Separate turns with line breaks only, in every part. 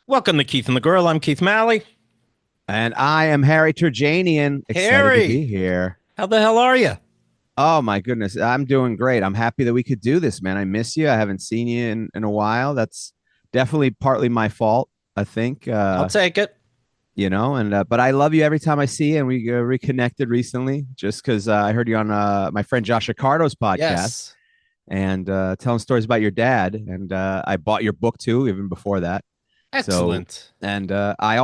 Welcome to Keith and the Girl. I'm Keith Malley.
And I am Harry Terjanian. Excited to be
Harry,
here.
how the hell are you?
Oh my goodness, I'm doing great. I'm happy that we could do this, man. I miss you. I haven't seen you in a while. That's definitely partly my fault, I think.
I'll take it.
And but I love you every time I see you, and we reconnected recently just because I heard you on my friend Josh Accardo's podcast
Yes.
and telling stories about your dad. And I bought your book too, even before that. So,
Excellent.
and I'm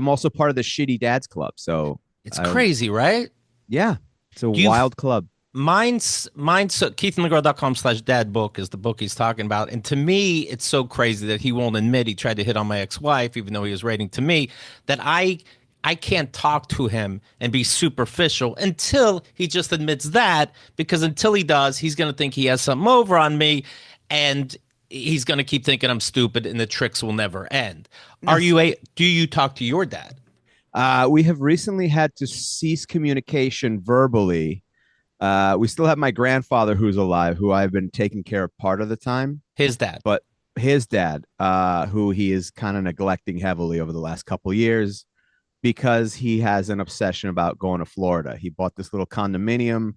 also part of the Shitty Dads Club. So,
It's
I,
crazy, right?
yeah, it's a
Do you
wild club.
mine's so keithandthegirl.com/dad book is the book he's talking about. And to me, it's so crazy that he won't admit he tried to hit on my ex-wife, even though he was writing to me, that I can't talk to him and be superficial until he just admits that, because until he does, he's going to think he has something over on me, and he's going to keep thinking I'm stupid and the tricks will never end. Do you talk to your dad?
We have recently had to cease communication verbally. We still have my grandfather who's alive, who I've been taking care of part of the time,
His dad.
but his dad, who he is kind of neglecting heavily over the last couple of years because he has an obsession about going to Florida. He bought this little condominium.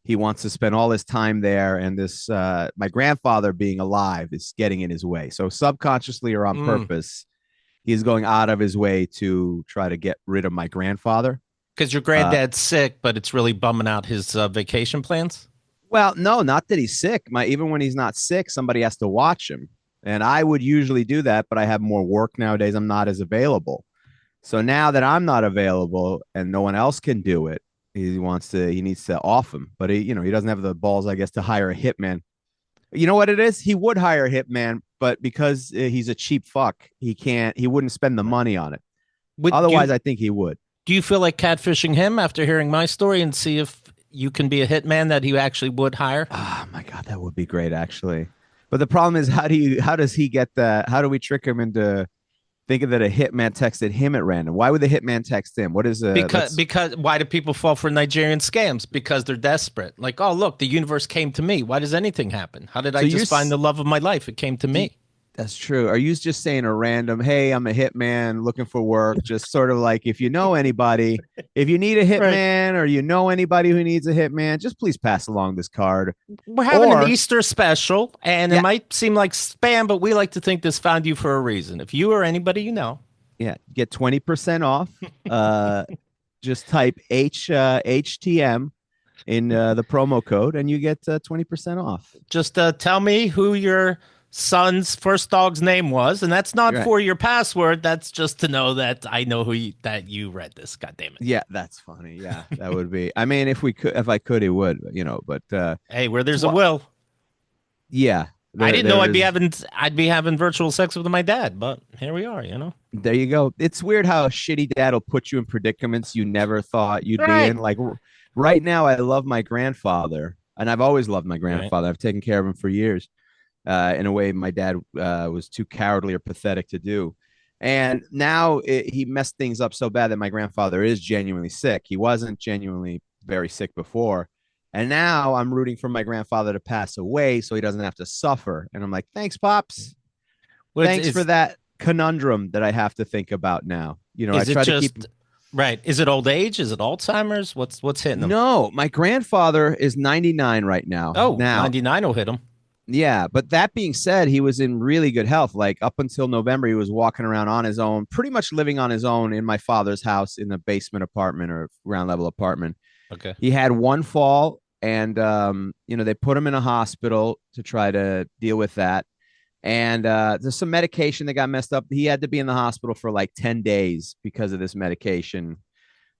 He wants to spend all his time there, and this my grandfather being alive is getting in his way. So subconsciously or on
Mm.
purpose, he's going out of his way to try to get rid of my grandfather.
Because your
Uh,
granddad's sick, but it's really bumming out his vacation plans.
well, no, not that he's sick. Even when he's not sick, somebody has to watch him, and I would usually do that, but I have more work nowadays. I'm not as available. So now that I'm not available and no one else can do it, he needs to off him, but he doesn't have the balls, I guess, to hire a hitman. You know what it is? He would hire a hitman, but because he's a cheap fuck, he wouldn't spend the
Right.
money on it.
Would
Otherwise, I think he would.
do you feel like catfishing him after hearing my story and see if you can be a hitman that he actually would hire?
Oh my god, that would be great, actually. But the problem is, how does he get that? How do we trick him into thinking that a hitman texted him at random? Why would the hitman text him? What is
Because
that's
because why do people fall for Nigerian scams? Because they're desperate. Like, oh look, the universe came to me. Why does anything happen? How did I
so you're
just find the love of my life? It came to
do,
me.
That's true. Are you just saying a random, hey, I'm a hitman looking for work? Just sort of like, if you know anybody, if you need a
Right.
hitman or you know anybody who needs a hitman, just please pass along this card.
We're having an
Or,
Easter special, and it
yeah,
might seem like spam, but we like to think this found you for a reason. If you or anybody you know,
yeah, get 20% off. Uh, just type HTM in the promo code and you get 20% off.
just tell me who your son's first dog's name was, and that's not
Right.
for your password. That's just to know that I know that you read this. God damn it!
Yeah, that's funny. Yeah, that would be. I mean, if I could, it would, but
Hey, where there's a
what?
will,
Yeah,
I didn't know
there is.
I'd be having virtual sex with my dad, but here we are.
There you go. It's weird how a shitty dad will put you in predicaments you never thought you'd be
Right,
in. Like right now, I love my grandfather, and I've always loved my
right.
grandfather. I've taken care of him for years, in a way my dad was too cowardly or pathetic to do. And now he messed things up so bad that my grandfather is genuinely sick. He wasn't genuinely very sick before. And now I'm rooting for my grandfather to pass away so he doesn't have to suffer. And I'm like, thanks, Pops.
Well,
Thanks for that conundrum that I have to think about now. I
is it
try to keep.
just right? Is it old age? Is it Alzheimer's? What's hitting him?
No, my grandfather is 99 right now.
Oh,
Now,
99 will hit him.
yeah, but that being said, he was in really good health. Like up until November, he was walking around on his own, pretty much living on his own in my father's house in a basement apartment or ground level apartment.
Okay.
He had one fall, and they put him in a hospital to try to deal with that. And there's some medication that got messed up. He had to be in the hospital for like 10 days because of this medication.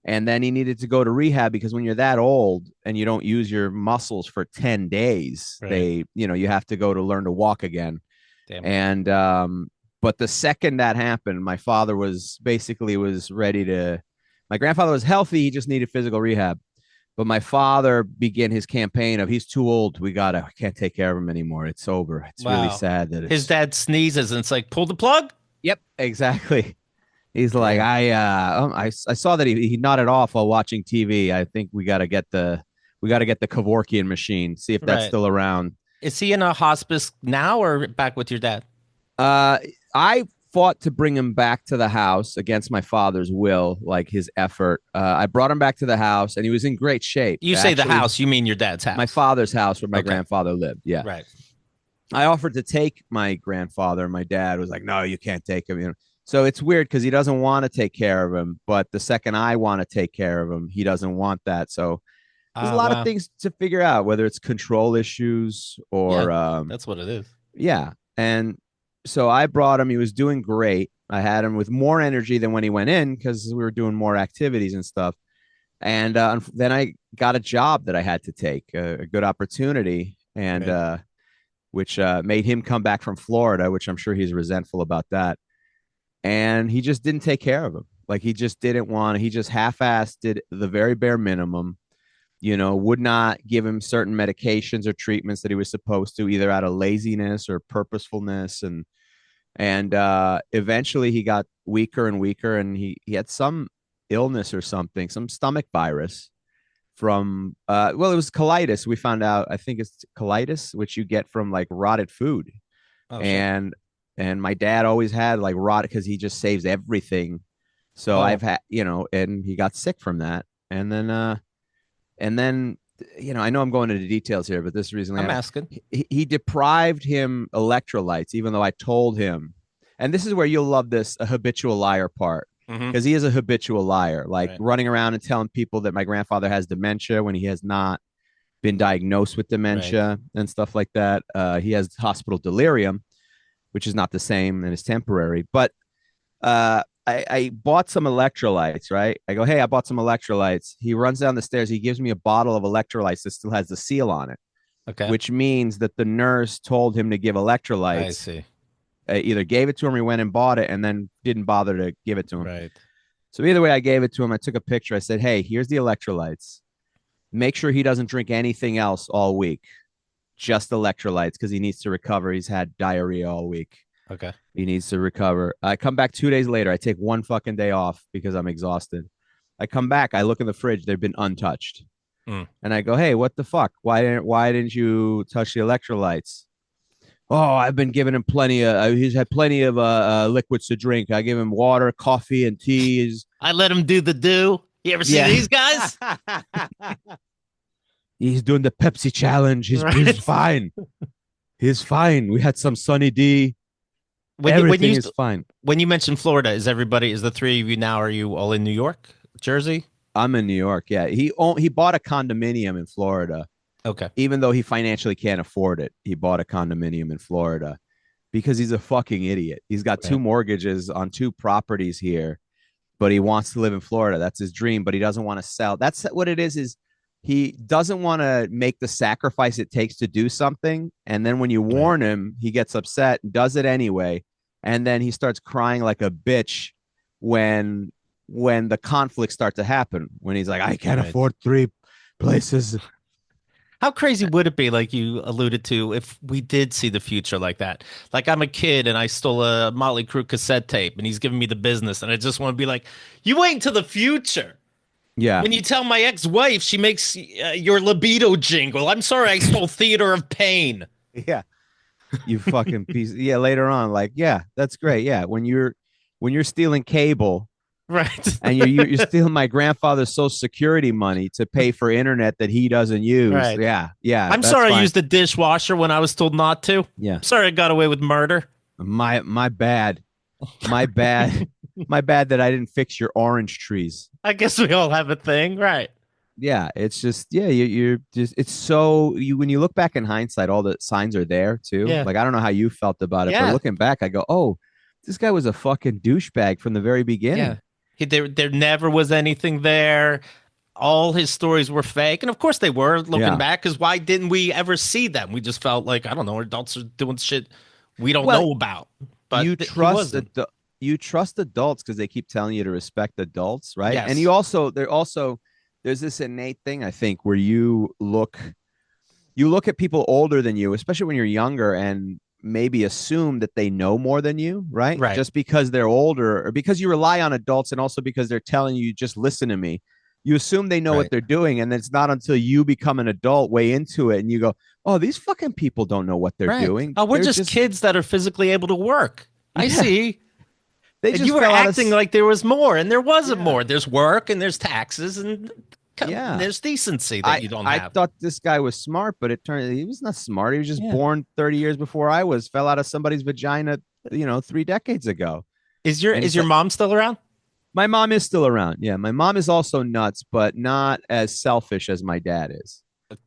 And then he needed to go to rehab because when you're that old and you don't use your muscles for 10 days,
Right.
you have to go to learn to walk again.
Damn.
And, but the second that happened, my father was ready to, my grandfather was healthy. He just needed physical rehab. But my father began his campaign of he's tay old. I can't take care of him anymore. It's over. It's really
Wow.
sad that
His
it's.
dad sneezes and it's like, pull the plug.
Yep, exactly. He's like,
Damn.
I saw that he nodded off while watching TV. I think we got to get the Kevorkian machine. See if that's
Right.
still around.
Is he in a hospice now or back with your dad?
Uh, I fought to bring him back to the house against my father's will, like his effort. I brought him back to the house, and he was in great shape.
You say the house, you mean your dad's house?
My father's house where my grandfather lived. Yeah.
Right.
I offered to take my grandfather, and my dad was like, no, you can't take him. So it's weird because he doesn't want to take care of him. But the second I want to take care of him, he doesn't want that. So there's a lot of things to figure out, whether it's control issues or
that's what it is.
Yeah. And so I brought him. He was doing great. I had him with more energy than when he went in because we were doing more activities and stuff. And then I got a job that I had to take, a good opportunity, and which made him come back from Florida, which I'm sure he's resentful about that. And he just didn't take care of him. Like he just didn't want. He just half-assed did the very bare minimum. Would not give him certain medications or treatments that he was supposed to, either out of laziness or purposefulness. And eventually he got weaker and weaker, and he had some illness or something, some stomach virus from, it was colitis. We found out, I think it's colitis, which you get from like rotted food. Oh, and my dad always had like rotted because he just saves everything. So I've had, and he got sick from that. And then, I know I'm going into the details here, but this reason
I'm asking.
He deprived him electrolytes, even though I told him. And this is where you'll love this, a habitual liar part, because he is a habitual liar, like running around and telling people that my grandfather has dementia when he has not been diagnosed with dementia and stuff like that. He has hospital delirium, which is not the same and is temporary. But I bought some electrolytes, right? I go, hey, I bought some electrolytes. He runs down the stairs. He gives me a bottle of electrolytes that still has the seal on it. Okay. Which means that the nurse told him to give electrolytes. I
see.
Either gave it to him or he went and bought it and then didn't bother to give it to him.
Right.
So either way, I gave it to him. I took a picture. I said, hey, here's the electrolytes. Make sure he doesn't drink anything else all week. Just electrolytes because he needs to recover. He's had diarrhea all week.
Okay.
He needs to recover. I come back 2 days later. I take one fucking day off because I'm exhausted. I come back. I look in the fridge. They've been untouched. And I go, hey, what the fuck? Why didn't you touch the electrolytes? Oh, I've been giving him plenty of. He's had plenty of liquids to drink. I give him water, coffee, and teas.
I let him do the do. You ever see these guys?
He's doing the Pepsi challenge. He's fine. He's fine. We had some Sunny D. Everything is fine.
When you mentioned Florida, is the three of you now? Are you all in New York, Jersey?
I'm in New York. Yeah, he bought a condominium in Florida.
Okay.
Even though he financially can't afford it, he bought a condominium in Florida because he's a fucking idiot. He's got two mortgages on two properties here, but he wants to live in Florida. That's his dream, but he doesn't want to sell. That's what it is he doesn't want to make the sacrifice it takes to do something. And then when you warn him, he gets upset, does it anyway. And then he starts crying like a bitch when the conflicts start to happen, when he's like, I can't afford 3 places.
How crazy would it be, like you alluded to, if we did see the future like that? Like I'm a kid and I stole a Motley Crue cassette tape and he's giving me the business and I just want to be like, you wait until the future.
Yeah.
When you tell my ex-wife she makes your libido jingle, I'm sorry, I stole Theater of Pain.
Yeah. You fucking piece. Yeah. Later on, like, yeah, that's great. Yeah. When you're stealing cable.
Right.
And you're stealing my grandfather's Social Security money to pay for internet that he doesn't use. Right. Yeah. Yeah.
I'm sorry I used the dishwasher when I was told not to.
Yeah.
Sorry I got away with murder.
My bad. My bad. My bad that I didn't fix your orange trees.
I guess we all have a thing, right?
Yeah, it's just you're just it's so when you look back in hindsight, all the signs are there too. Yeah. Like I don't know how you felt about it, but looking back, I go, oh, this guy was a fucking douchebag from the very beginning.
Yeah, there never was anything there. All his stories were fake, and of course they were. Looking back, because why didn't we ever see them? We just felt like, I don't know, adults are doing shit we don't know about. But
you trust adults because they keep telling you to respect adults, right?
Yes.
And there's this innate thing, I think, where you look at people older than you, especially when you're younger, and maybe assume that they know more than you, right? Just because they're older, or because you rely on adults, and also because they're telling you, just listen to me. You assume they know what they're doing, and it's not until you become an adult way into it and you go, oh, these fucking people don't know what they're doing.
Oh, we're just kids that are physically able to work. I see.
They
And
just
you were
fell out
acting
of.
like there was more, and there wasn't
Yeah.
more. There's work, and there's taxes, and
Yeah.
there's decency that
I
you don't
I
have.
thought this guy was smart, but it turned he was not smart. He was just
Yeah.
born 30 years before I was, fell out of somebody's vagina, 3 decades ago. And
Is
he's
your
like,
mom still around?
my mom is still around. Yeah, my mom is also nuts, but not as selfish as my dad is.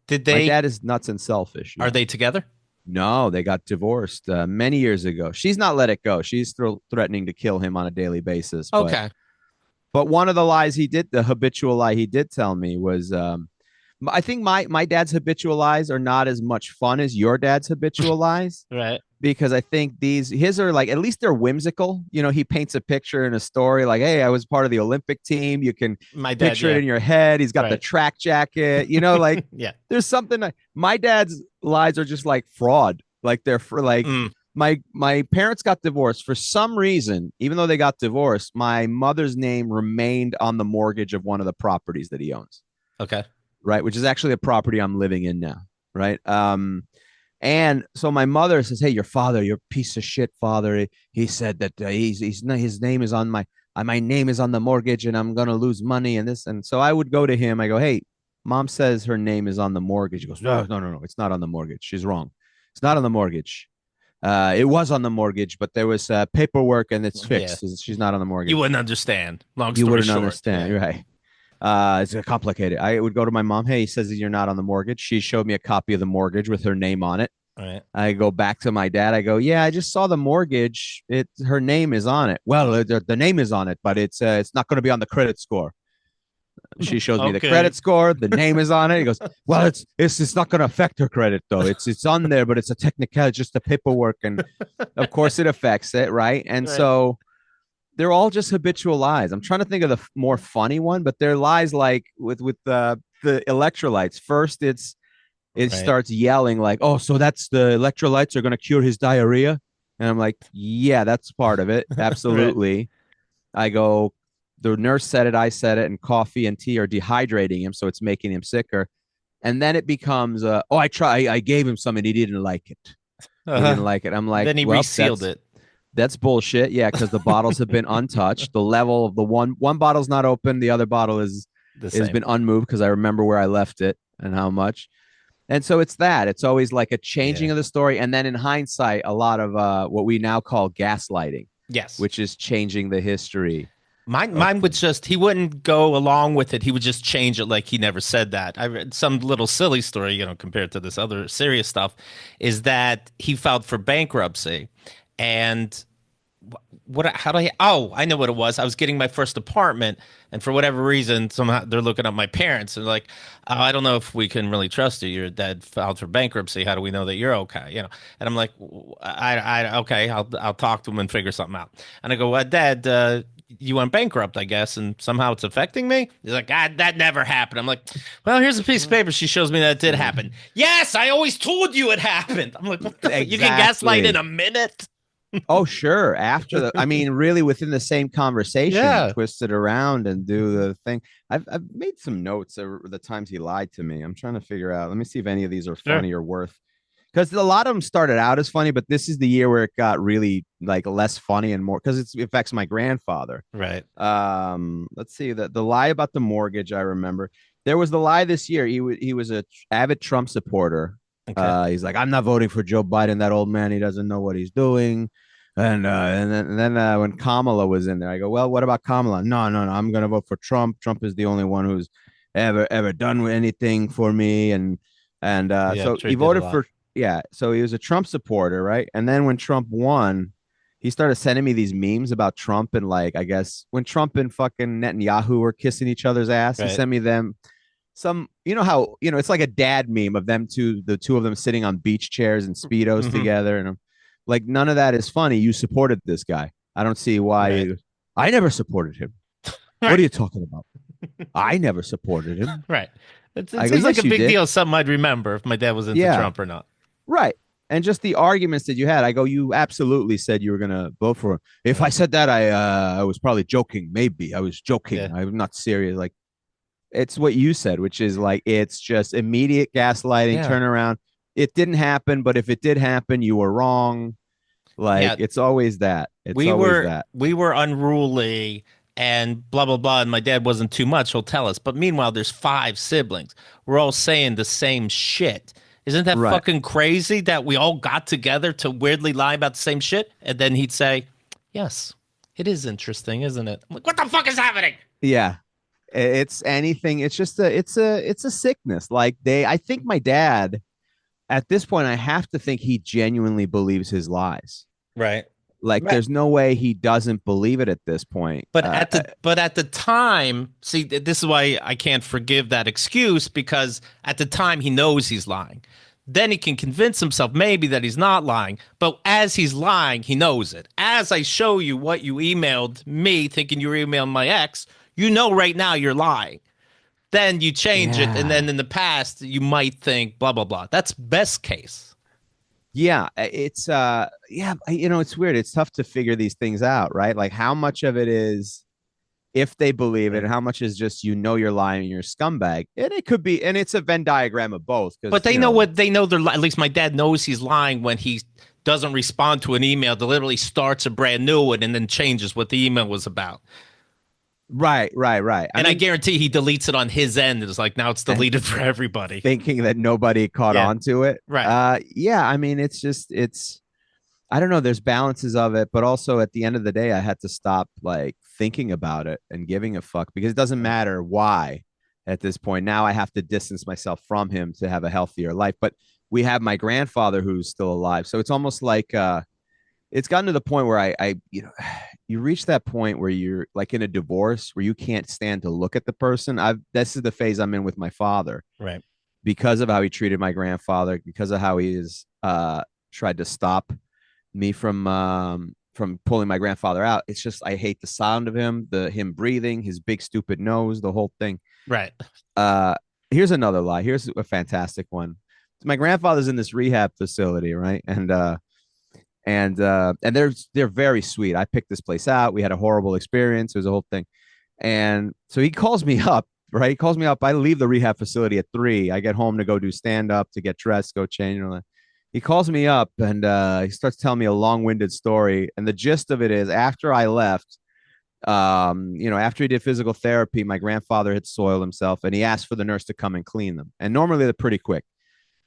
Did
My
they?
dad is nuts and selfish.
Are
Yeah.
they together?
No, they got divorced many years ago. She's not let it go. She's still threatening to kill him on a daily basis. But
Okay.
one of the lies he did, the habitual lie he did tell me was, I think my dad's habitual lies are not as much fun as your dad's habitual lies,
Right.
because I think his are like, at least they're whimsical. He paints a picture in a story like, hey, I was part of the Olympic team. You can
My dad.
picture it
Yeah.
in your head. He's got the
Right.
track jacket, like
Yeah.
there's something. My dad's lies are just like fraud. Like they're for like,
Mm,
my parents got divorced for some reason. Even though they got divorced, my mother's name remained on the mortgage of one of the properties that he owns,
okay.
right? Which is actually a property I'm living in now, right? And so my mother says, "Hey, your father, your piece of shit father, he said that his name is on my name is on the mortgage, and I'm gonna lose money and this." And so I would go to him. I go, "Hey, mom says her name is on the mortgage." He goes, "No, no, no, no, it's not on the mortgage. She's wrong. It's not on the mortgage. It was on the mortgage, but there was paperwork, and it's
Yeah.
fixed. She's not on the
You
mortgage."
wouldn't understand. Long
You
story
wouldn't
short.
understand,
Yeah.
right? It's complicated. I would go to my mom. Hey, he says that you're not on the mortgage. She showed me a copy of the mortgage with her name on it.
All right.
I go back to my dad. I go, yeah, I just saw the mortgage. Her name is on it. Well, the name is on it, but it's not going to be on the credit score. She shows me the
Okay.
credit score. The name is on it. He goes, well, it's not going to affect her credit though. It's on there, but it's a technicality, just the paperwork, and of course it affects it, right? And
Right.
so they're all just habitual lies. I'm trying to think of the more funny one, but they're lies like with the electrolytes. First, it
Right.
starts yelling like, "Oh, so that's the electrolytes are going to cure his diarrhea," and I'm like, "Yeah, that's part of it,
Right.
absolutely." I go, the nurse said it, I said it, and coffee and tea are dehydrating him, so it's making him sicker. And then it becomes, "Oh, I gave him some and he didn't like it. He didn't
Uh-huh.
like it." I'm like,
Then he
"Well,
resealed it.
that's bullshit." Yeah, because the bottles have been untouched. The level of the one bottle's not open. The other bottle is
The
has
same.
been unmoved because I remember where I left it and how much. And so it's that. It's always like a changing
Yeah.
of the story. And then in hindsight, a lot of what we now call gaslighting,
Yes.
which is changing the history of
Mine would
things.
just, he wouldn't go along with it. He would just change it like he never said that. I read some little silly story, compared to this other serious stuff, is that he filed for bankruptcy. And how do I know what it was. I was getting my first apartment, and for whatever reason, somehow they're looking up my parents and like, oh, I don't know if we can really trust you. Your dad filed for bankruptcy. How do we know that you're okay? And I'm like, okay, I'll talk to him and figure something out. And I go, well, Dad, you went bankrupt, I guess, and somehow it's affecting me. He's like, that never happened. I'm like, well, here's a piece of paper. She shows me that it did happen. Yes, I always told you it happened. I'm like, what the? You can gaslight in
Exactly.
a minute.
Oh, sure. I mean, really within the same conversation,
Yeah.
twist it around and do the thing. I've made some notes over the times he lied to me. I'm trying to figure out. Let me see if any of these are
Sure.
funny or worth, because a lot of them started out as funny, but this is the year where it got really like less funny and more because it affects my grandfather.
Right.
Let's see, the lie about the mortgage. I remember there was the lie this year. He was a avid Trump supporter.
Okay.
He's like, I'm not voting for Joe Biden. That old man, he doesn't know what he's doing. And then when Kamala was in there, I go, well, what about Kamala? No, no, no, I'm gonna vote for Trump. Trump is the only one who's ever done anything for me. And
Yeah, I'm
so
sure
he
he did a
voted
lot.
for, yeah. So he was a Trump supporter, right? And then when Trump won, he started sending me these memes about Trump, and like, I guess when Trump and fucking Netanyahu were kissing each other's ass, he
Right.
sent me them some, how it's like a dad meme of them two, the two of them sitting on beach chairs and speedos
Hmm.
together, and I'm like, none of that is funny. You supported this guy. I don't see why.
Right.
I never supported him. What are
Right.
you talking about? I never supported him.
Right. It
I go,
seems like a
yes, you
big
did.
deal. Something I'd remember if my dad was into
Yeah,
Trump or not.
right. And just the arguments that you had, I go, you absolutely said you were gonna vote for him. If I
Right.
said that, I was probably joking. Maybe I was joking.
Yeah.
I'm not serious. Like, it's what you said, which is like, it's just immediate gaslighting,
Yeah.
turnaround. It didn't happen, but if it did happen, you were wrong. Like
Yeah,
it's always that. It's
we
always
were
that.
we were unruly and blah blah blah, and my dad wasn't too much, he'll tell us. But meanwhile, there's five siblings. We're all saying the same shit. Isn't that
Right.
fucking crazy that we all got together to weirdly lie about the same shit? And then he'd say, yes, it is interesting, isn't it? I'm like, what the fuck is happening?
Yeah. It's anything. It's just it's a sickness. Like I think my dad at this point, I have to think he genuinely believes his lies.
Right.
Like
Right.
there's no way he doesn't believe it at this point.
But at the time, see, this is why I can't forgive that excuse, because at the time he knows he's lying. Then he can convince himself maybe that he's not lying, but as he's lying, he knows it. As I show you what you emailed me, thinking you were emailing my ex, you know right now you're lying. Then you change it, and
Yeah.
then in the past you might think blah blah blah. That's best case.
Yeah, it's yeah, it's weird. It's tough to figure these things out, right? Like how much of it is if they believe it,
Right.
and how much is just you're lying and you're a scumbag. And it could be, and it's a Venn diagram of both
But
because
they know what they know. They're at least my dad knows he's lying when he doesn't respond to an email. Deliberately starts a brand new one and then changes what the email was about.
right, right, right. I
And I
mean,
guarantee he deletes it on his end. It's like now it's
and
deleted for everybody.
thinking that nobody caught
Yeah.
on to it.
Right.
Yeah, I mean, it's I don't know. There's balances of it, but also at the end of the day, I had to stop like thinking about it and giving a fuck because it doesn't matter why at this point. Now I have to distance myself from him to have a healthier life. But we have my grandfather who's still alive. So it's almost like it's gotten to the point where you reach that point where you're like in a divorce where you can't stand to look at the person. This is the phase I'm in with my father
Right.
because of how he treated my grandfather, because of how he is tried to stop me from pulling my grandfather out. It's just I hate the sound of him breathing, his big stupid nose, the whole thing.
Right.
Uh, Here's another lie. Here's a fantastic one. My grandfather's in this rehab facility, right? And they're very sweet. I picked this place out. We had a horrible experience. It was a whole thing. And so he calls me up, right? He calls me up. I leave the rehab facility at 3. I get home to go do stand up, to get dressed, go change, and all that. He calls me up and he starts telling me a long-winded story. And the gist of it is after I left, after he did physical therapy, my grandfather had soiled himself and he asked for the nurse to come and clean them. And normally they're pretty quick.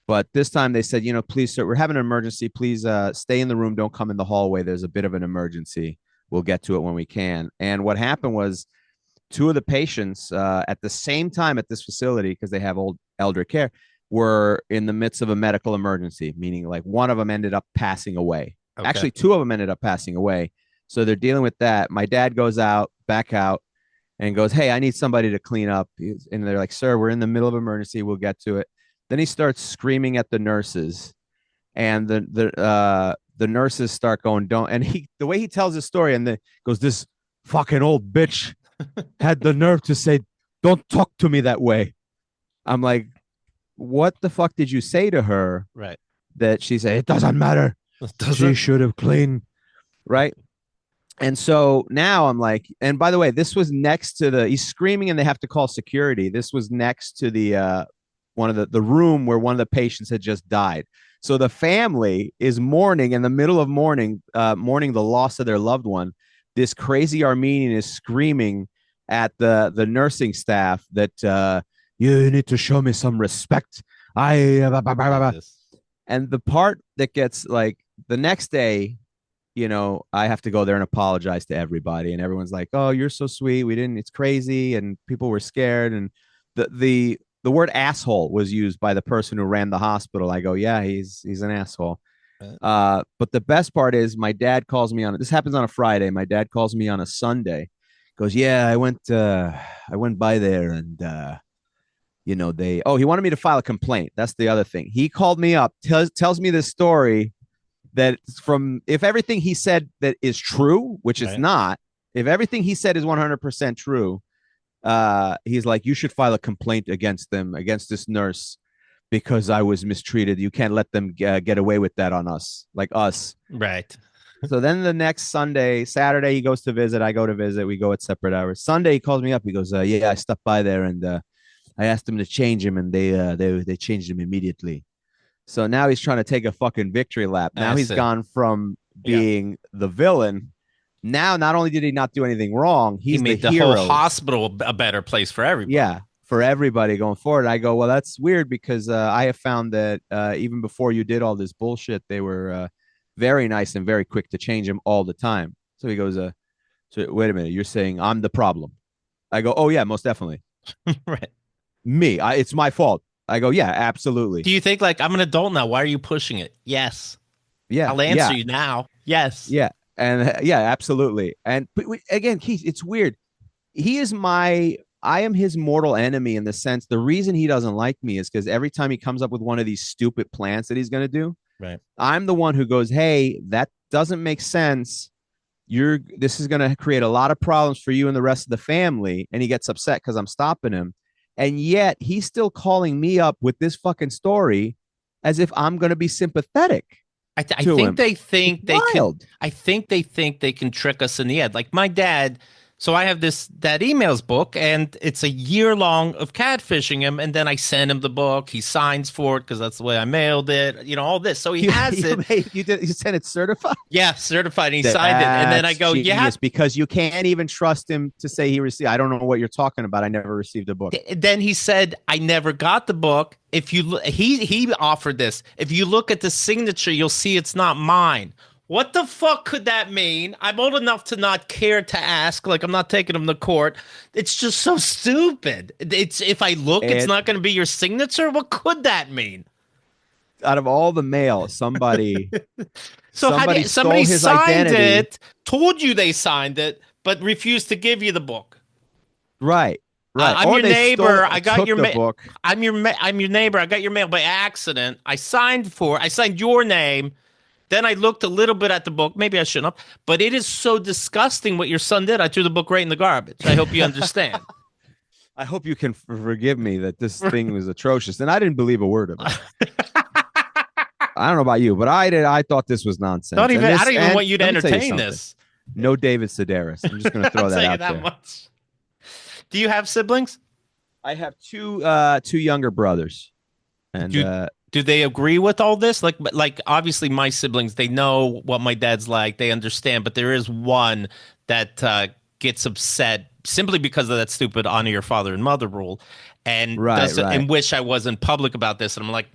But this time they said, please, sir, we're having an emergency. Please stay in the room. Don't come in the hallway. There's a bit of an emergency. We'll get to it when we can. And what happened was 2 of the patients at the same time at this facility, because they have old elder care, were in the midst of a medical emergency, meaning like one of them ended up passing away.
Okay.
Actually, 2 of them ended up passing away. So they're dealing with that. My dad goes back out and goes, hey, I need somebody to clean up. And they're like, sir, we're in the middle of emergency. We'll get to it. Then he starts screaming at the nurses, and the nurses start going, don't. And the way he tells his story, and goes, this fucking old bitch had the nerve to say, don't talk to me that way. I'm like, what the fuck did you say to her
Right.
that she said, it doesn't matter. She should have cleaned, right? And so now I'm like, and by the way, this was next to he's screaming and they have to call security. This was next to one of the room where one of the patients had just died. So the family is mourning in the middle of mourning the loss of their loved one. This crazy Armenian is screaming at the nursing staff that you need to show me some respect. And the part that gets like the next day, I have to go there and apologize to everybody, and everyone's like, "Oh, you're so sweet. We didn't. It's crazy," and people were scared. And the word asshole was used by the person who ran the hospital. I go, "Yeah, he's an asshole." But the best part is my dad calls me on it. This happens on a Friday. My dad calls me on a Sunday. Goes, "Yeah, I went by there and he wanted me to file a complaint. That's the other thing. He called me up, tells me this story that if everything he said that is true, which is not, if everything he said is 100% true, he's like, you should file a complaint against this nurse, because I was mistreated. You can't let them get away with that on us, like us.
Right.
So then the next Saturday, he goes to visit. I go to visit. We go at separate hours. Sunday, he calls me up. He goes, yeah, I stopped by there and I asked them to change him, and they changed him immediately. So now he's trying to take a fucking victory lap. Now he's gone from
Yeah.
being the villain. Now, not only did he not do anything wrong,
He
he's the
made the whole
hero.
hospital a better place for everybody.
Yeah, for everybody going forward. I go, well, that's weird because I have found that even before you did all this bullshit, they were very nice and very quick to change him all the time. So he goes, so wait a minute, you're saying I'm the problem? I go, oh yeah, most definitely
Right.
me. It's my fault. I go, yeah,
Do
absolutely,
you think like I'm an adult now? Why are you pushing it? Yes.
yeah,
I'll answer
yeah,
you now. Yes.
yeah, and yeah, absolutely. And but again, Keith, it's weird. He is my I am his mortal enemy in the sense the reason he doesn't like me is because every time he comes up with one of these stupid plans that he's going to do,
Right.
I'm the one who goes, hey, that doesn't make sense. This is going to create a lot of problems for you and the rest of the family. And he gets upset because I'm stopping him. And yet he's still calling me up with this fucking story as if I'm going to be sympathetic
I
to
think
him.
they
It's
think they can.
wild.
I think they think they can trick us in the head. Like my dad. So I have that emails book, and it's a year long of catfishing him. And then I send him the book. He signs for it because that's the way I mailed it. You know, all this. So he has it.
You sent it certified.
Yeah, certified. And he signed it. And then I
That's
go, you have
genius because you can't even trust him to say he received. I don't know what you're talking about. I never received a book.
Then he said, "I never got the book. If you he offered this. If you look at the signature, you'll see it's not mine." What the fuck could that mean? I'm old enough to not care to ask. Like I'm not taking him to court. It's just so stupid. It's if I look, it's
And
not going to be your signature. What could that mean?
out of all the mail,
So how do
somebody
you, somebody
stole his
signed
identity.
it, told you they signed it, but refused to give you the book?
Right, right.
I'm
Or
your
they
neighbor. I got
took
your
the
mail.
book.
I'm your neighbor. I got your mail by accident. I signed your name. Then I looked a little bit at the book. Maybe I shouldn't have, but it is so disgusting what your son did. I threw the book right in the garbage. I hope you understand.
I hope you can forgive me that this thing was atrocious, and I didn't believe a word of it. I don't know about you, but I did. I thought this was
Don't
nonsense.
even.
And
I
this,
don't even
and
want you to
let me tell you
entertain
something.
this.
No David Sedaris. I'm just going to
I'll
throw that
tell you
out
that
there.
much. Do you have siblings?
I have two younger brothers, and
Do do they agree with all this? Like obviously my siblings, they know what my dad's like, they understand, but there is one that gets upset simply because of that stupid honor your father and mother rule, and
right,
does
right,
and wish I wasn't public about this. And I'm like,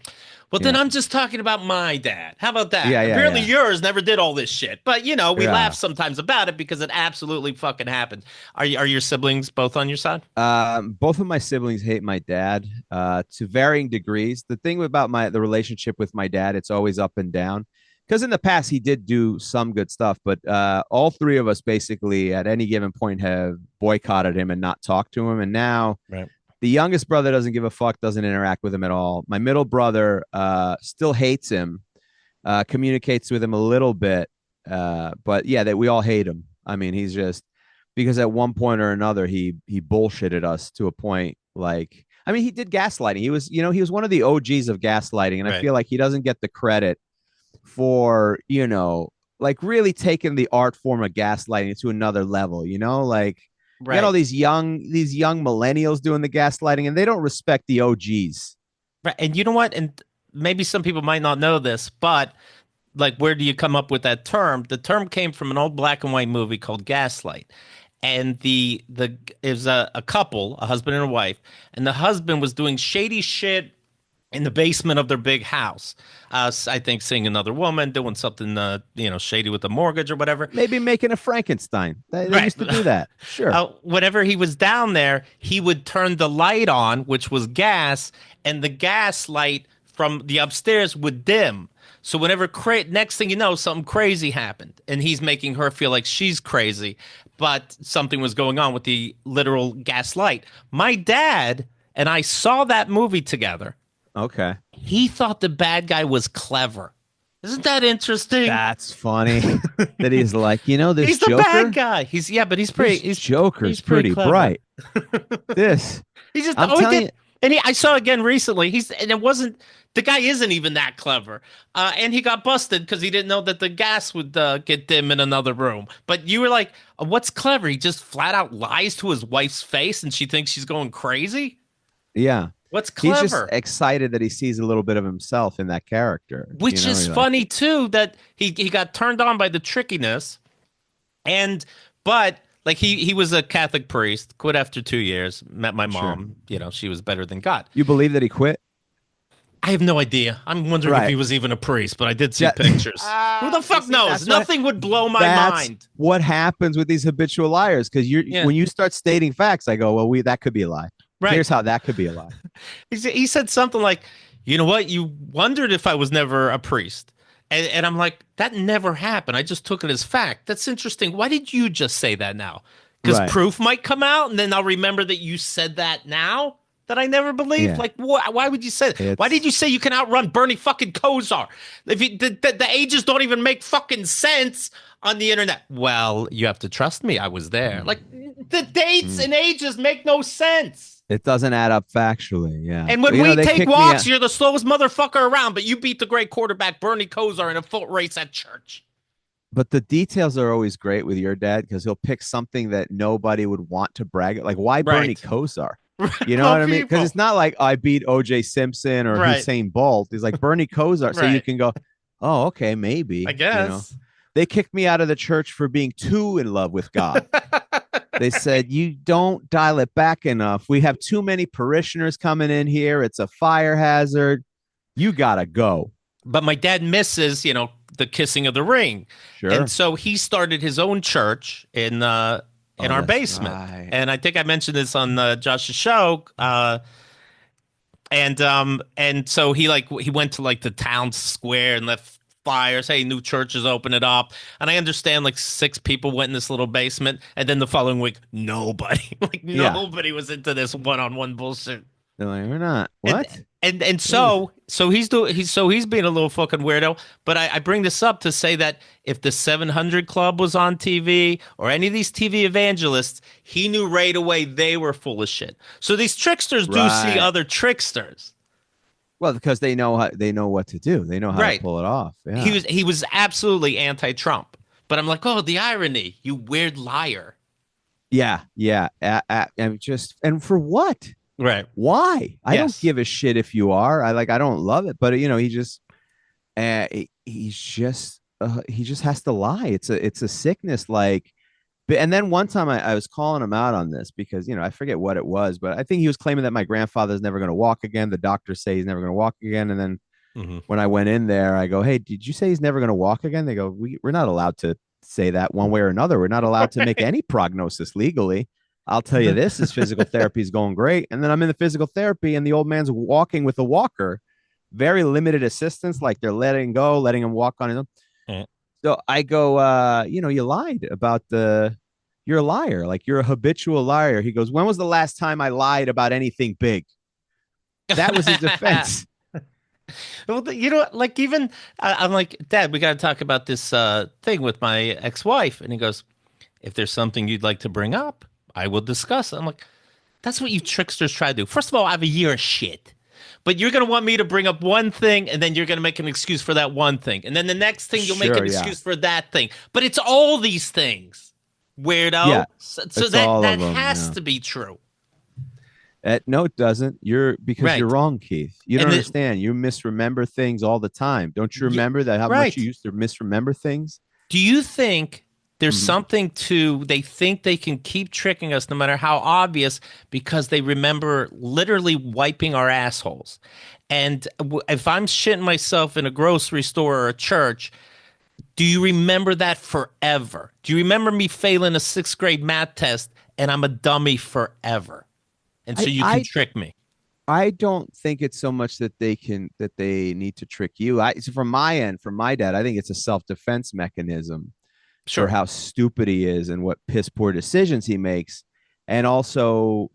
well, then
yeah,
I'm just talking about my dad. How about that?
yeah, yeah,
Apparently
yeah,
yours never did all this shit, but we laugh
yeah.
sometimes about it because it absolutely fucking happened. Are your siblings both on your side?
Both of my siblings hate my dad to varying degrees. The thing about the relationship with my dad, it's always up and down. Because in the past he did do some good stuff, but all three of us basically at any given point have boycotted him and not talked to him. And now
Right.
the youngest brother doesn't give a fuck, doesn't interact with him at all. My middle brother still hates him, communicates with him a little bit, but yeah, that we all hate him. I mean, he's just because at one point or another he bullshitted us to a point like I mean he did gaslighting. He was one of the OGs of gaslighting, and I
Right.
feel like he doesn't get the credit for like really taking the art form of gaslighting to another level. Like you got all
Right.
these young millennials doing the gaslighting, and they don't respect the OGs.
Right. And you know what? And maybe some people might not know this, but like, where do you come up with that term? The term came from an old black and white movie called Gaslight. And the it was a couple, a husband and a wife, and the husband was doing shady shit in the basement of their big house. I think seeing another woman, doing something shady with the mortgage or whatever.
Maybe making a Frankenstein. They
Right.
used to do that. Sure.
Whenever he was down there, he would turn the light on, which was gas, and the gas light from the upstairs would dim. So whenever next thing you know, something crazy happened, and he's making her feel like she's crazy, but something was going on with the literal gas light. My dad and I saw that movie together.
Okay.
He thought the bad guy was clever. Isn't that interesting?
That's funny that he's like, this
He's the
Joker.
bad guy. But he's pretty.
Joker's
he's pretty
pretty
clever.
bright. This,
He's just
I'm
he
telling
did,
you,
and I saw again recently. And it wasn't the guy isn't even that clever. And he got busted because he didn't know that the gas would get dim in another room. But you were like, "What's clever?" He just flat out lies to his wife's face, and she thinks she's going crazy.
yeah.
What's
He's just
clever?
excited that he sees a little bit of himself in that character.
Which is
He's like,
funny too, that he got turned on by the trickiness, and but like he was a Catholic priest, quit after 2 years, met my
sure.
mom, she was better than God.
You believe that he quit?
I have no idea. I'm wondering if
Right.
he was even a priest, but I did see pictures. Who the
You
fuck
see,
knows? Nothing would blow my
that's
mind.
what happens with these habitual liars. Because
Yeah,
when you start stating facts, I go, well, that could be a lie.
right.
Here's how that could be a lie.
He said something like, "You know what? You wondered if I was never a priest." And I'm like, that never happened. I just took it as fact. That's interesting. Why did you just say that now? Because
Right.
proof might come out, and then I'll remember that you said that now that I never believed.
Yeah.
Like, why would you say that? Why did
It's
you say you can outrun Bernie fucking Kosar? If the ages don't even make fucking sense on the internet. Well, you have to trust me. I was there. Like, the dates and ages make no sense.
it doesn't add up factually. Yeah.
And when
You know,
we
they
take
kicked me
walks,
out.
you're the slowest motherfucker around, but you beat the great quarterback Bernie Kosar in a foot race at church.
But the details are always great with your dad because he'll pick something that nobody would want to brag. Like, why Bernie
Right.
Kosar?
Right.
You know
Well,
what I mean? Because
people.
it's not like I beat OJ Simpson or
Right.
Hussein Bolt. It's like Bernie Kosar. So you
Right.
can go, oh, okay,
I
maybe.
guess.
They kicked me out of the church for being too in love with God. They said, you don't dial it back enough. We have too many parishioners coming in here. It's a fire hazard. You got to go.
But my dad misses, the kissing of the ring. And
Sure.
so he started his own church in
Oh,
our
that's
basement.
right.
And I think I mentioned this on Josh's show. And so he went to like the town square and left flyers. Hey, new church is opening up. And I understand like 6 people went in this little basement, and then the following week, nobody, like
Yeah.
nobody was into this one-on-one bullshit.
They're like, we're not.
And
What?
and so he's being a little fucking weirdo. But I bring this up to say that if the 700 Club was on TV or any of these TV evangelists, he knew right away they were full of shit. So these tricksters do see
Right.
other tricksters.
Well, because they know what to do. They know how
Right.
to pull it off. Yeah.
He was absolutely anti-Trump. But I'm like, oh, the irony, you weird liar.
Yeah. Yeah. And for what?
Right.
Why? I don't
Yes.
give a shit if you are. I don't love it, but he just has to lie. It's a sickness. And then one time I was calling him out on this because I forget what it was, but I think he was claiming that my grandfather's never going to walk again. The doctors say he's never going to walk again, and then
Mhm.
when I went in there, I go, "Hey, did you say he's never going to walk again?" They go, "We're not allowed to say that one way or another. We're not allowed to make any prognosis legally. I'll tell you this: his physical therapy is going great." And then I'm in the physical therapy, and the old man's walking with a walker, very limited assistance, like they're letting him walk on his own.
Mm.
So I go, you lied about you're a liar, like you're a habitual liar. He goes, when was the last time I lied about anything big? That was his defense.
Well, like even I'm like, Dad, we got to talk about this thing with my ex-wife, and he goes, if there's something you'd like to bring up, I will discuss. I'm like, that's what you tricksters try to do. First of all, I have a year of shit. But you're going to want me to bring up one thing, and then you're going to make an excuse for that one thing. And then the next thing, you'll make
Sure,
an
yeah.
excuse for that thing. But it's all these things, weirdo.
Yeah,
So
it's
that
all
that
of them,
has
yeah.
to be true.
No, it doesn't. Because
Right.
you're wrong, Keith. You don't
And
understand. You misremember things all the time. Don't you
Yeah,
remember that how much
right.
you used to misremember things?
Do you think there's
Mhm.
something to they think they can keep tricking us no matter how obvious because they remember literally wiping our assholes? And if I'm shitting myself in a grocery store or a church, do you remember that forever? Do you remember me failing a 6th grade math test and I'm a dummy forever? And so
I,
you can
I
trick me.
I don't think it's so much that they need to trick you. So from my end, from my dad, I think it's a self-defense mechanism for
Sure.
how stupid he is and what piss poor decisions he makes. And also,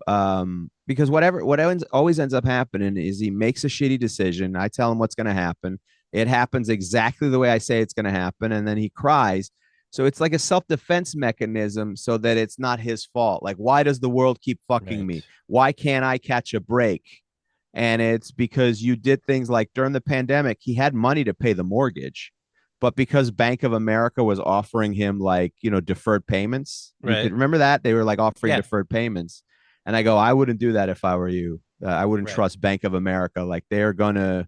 because always ends up happening is he makes a shitty decision. I tell him what's going to happen. It happens exactly the way I say it's going to happen. And then he cries. So it's like a self-defense mechanism so that it's not his fault. Like, why does the world keep fucking me?
Right.
Why can't I catch a break? And it's because you did things like during the pandemic, he had money to pay the mortgage, but because Bank of America was offering him deferred payments, you could
Right.
remember that they were like offering
Yeah.
deferred payments. And I go, I wouldn't do that if I were you. I wouldn't
Right.
trust Bank of America. Like they're gonna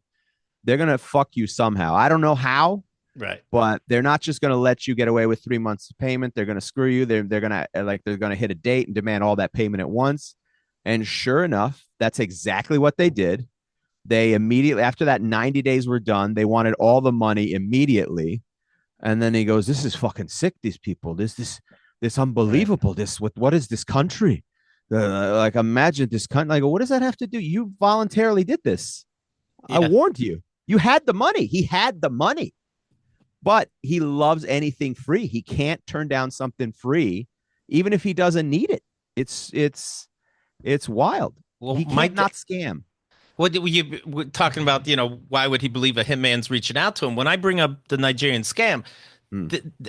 fuck you somehow. I don't know how,
Right.
but they're not just gonna let you get away with 3 months of payment. They're gonna screw you. They're gonna hit a date and demand all that payment at once. And sure enough, that's exactly what they did. They immediately, after that 90 days were done, they wanted all the money immediately. And then he goes, "This is fucking sick. These people. This
Right.
unbelievable. This what is this country? Like imagine this country. Like what does that have to do? You voluntarily did this. I
Yeah.
warned you. You had the money. He had the money, but he loves anything free. He can't turn down something free, even if he doesn't need it. It's wild.
Well,
He can't not scam.
what were you were talking about? Why would he believe a hitman's reaching out to him? When I bring up the Nigerian scam,
Hmm.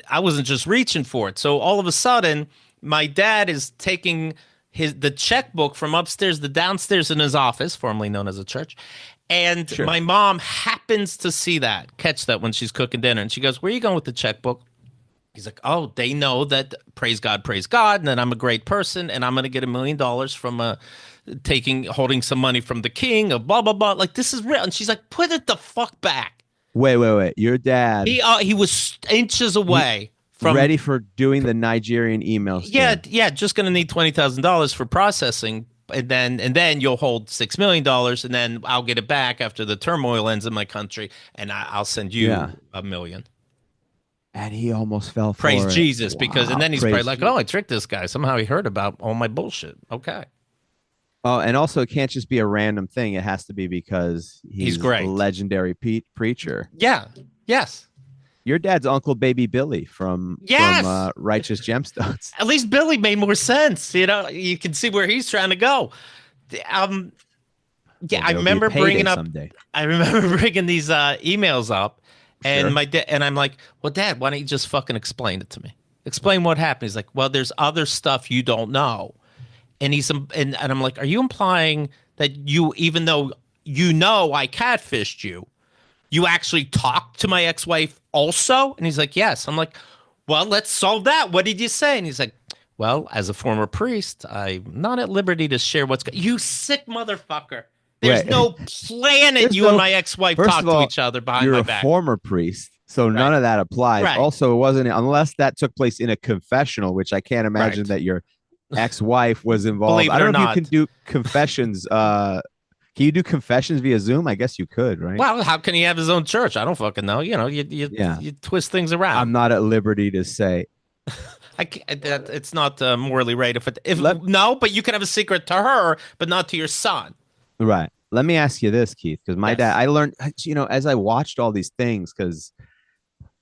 I wasn't just reaching for it. So all of a sudden, my dad is taking the checkbook from upstairs to downstairs in his office, formerly known as a church. And
Sure.
my mom happens to see that, catch that when she's cooking dinner. And she goes, "Where are you going with the checkbook?" He's like, "Oh, they know that praise God, and that I'm a great person, and I'm going to get $1 million from holding some money from the king of blah, blah, blah. Like, this is real." And she's like, "Put it the fuck back."
Wait. Your dad,
He was inches
he
away from.
ready for doing the Nigerian email
Yeah,
scam.
yeah, just gonna need $20,000 for processing, and then you'll hold $6 million, and then I'll get it back after the turmoil ends in my country, and I'll send
Yeah.
you $1 million.
And he almost fell
Praise
for it.
Jesus, because and
Wow.
then he's probably
Praise
like,
Jesus.
"Oh, I tricked this guy. Somehow he heard about all my bullshit." Okay,
Oh, and also it can't just be a random thing. It has to be because
he's
he's a
great.
legendary preacher.
Yeah. Yes.
Your dad's Uncle Baby Billy from
Yes.
Righteous Gemstones.
At least Billy made more sense. You can see where he's trying to go. Um, yeah,
Well, there'll be a payday someday.
I remember bringing these emails up, and
Sure.
my dad and I'm like, "Well, Dad, why don't you just fucking explain it to me? Explain what happened." He's like, "Well, there's other stuff you don't know," and and I'm like, "Are you implying that even though I catfished you, you actually talked to my ex-wife also?" And he's like, "Yes." I'm like, "Well, let's solve that. What did you say?" And he's like, "Well, as a former priest, I'm not at liberty to share you sick motherfucker. There's
Wait.
no planet
There's
you and
no.
my ex-wife
First
talk
of
to
all,
each other behind
you're
my
a
back."
former priest, so
Right.
none of that applies.
Right.
Also, it wasn't unless that took place in a confessional, which I can't imagine
Right.
that your ex-wife was involved.
Believe
I
it
don't
or
know if you can
not.
do confessions. Can you do confessions via Zoom? I guess you could, right?
Well, how can he have his own church? I don't fucking know.
Yeah.
You twist things
I'm
around.
not at liberty to say.
It's not morally right if
Let
no, but you can have a secret to her, but not to your son.
Right. Let me ask you this, Keith, because my dad,
Yes.
I learned, as I watched all these things, because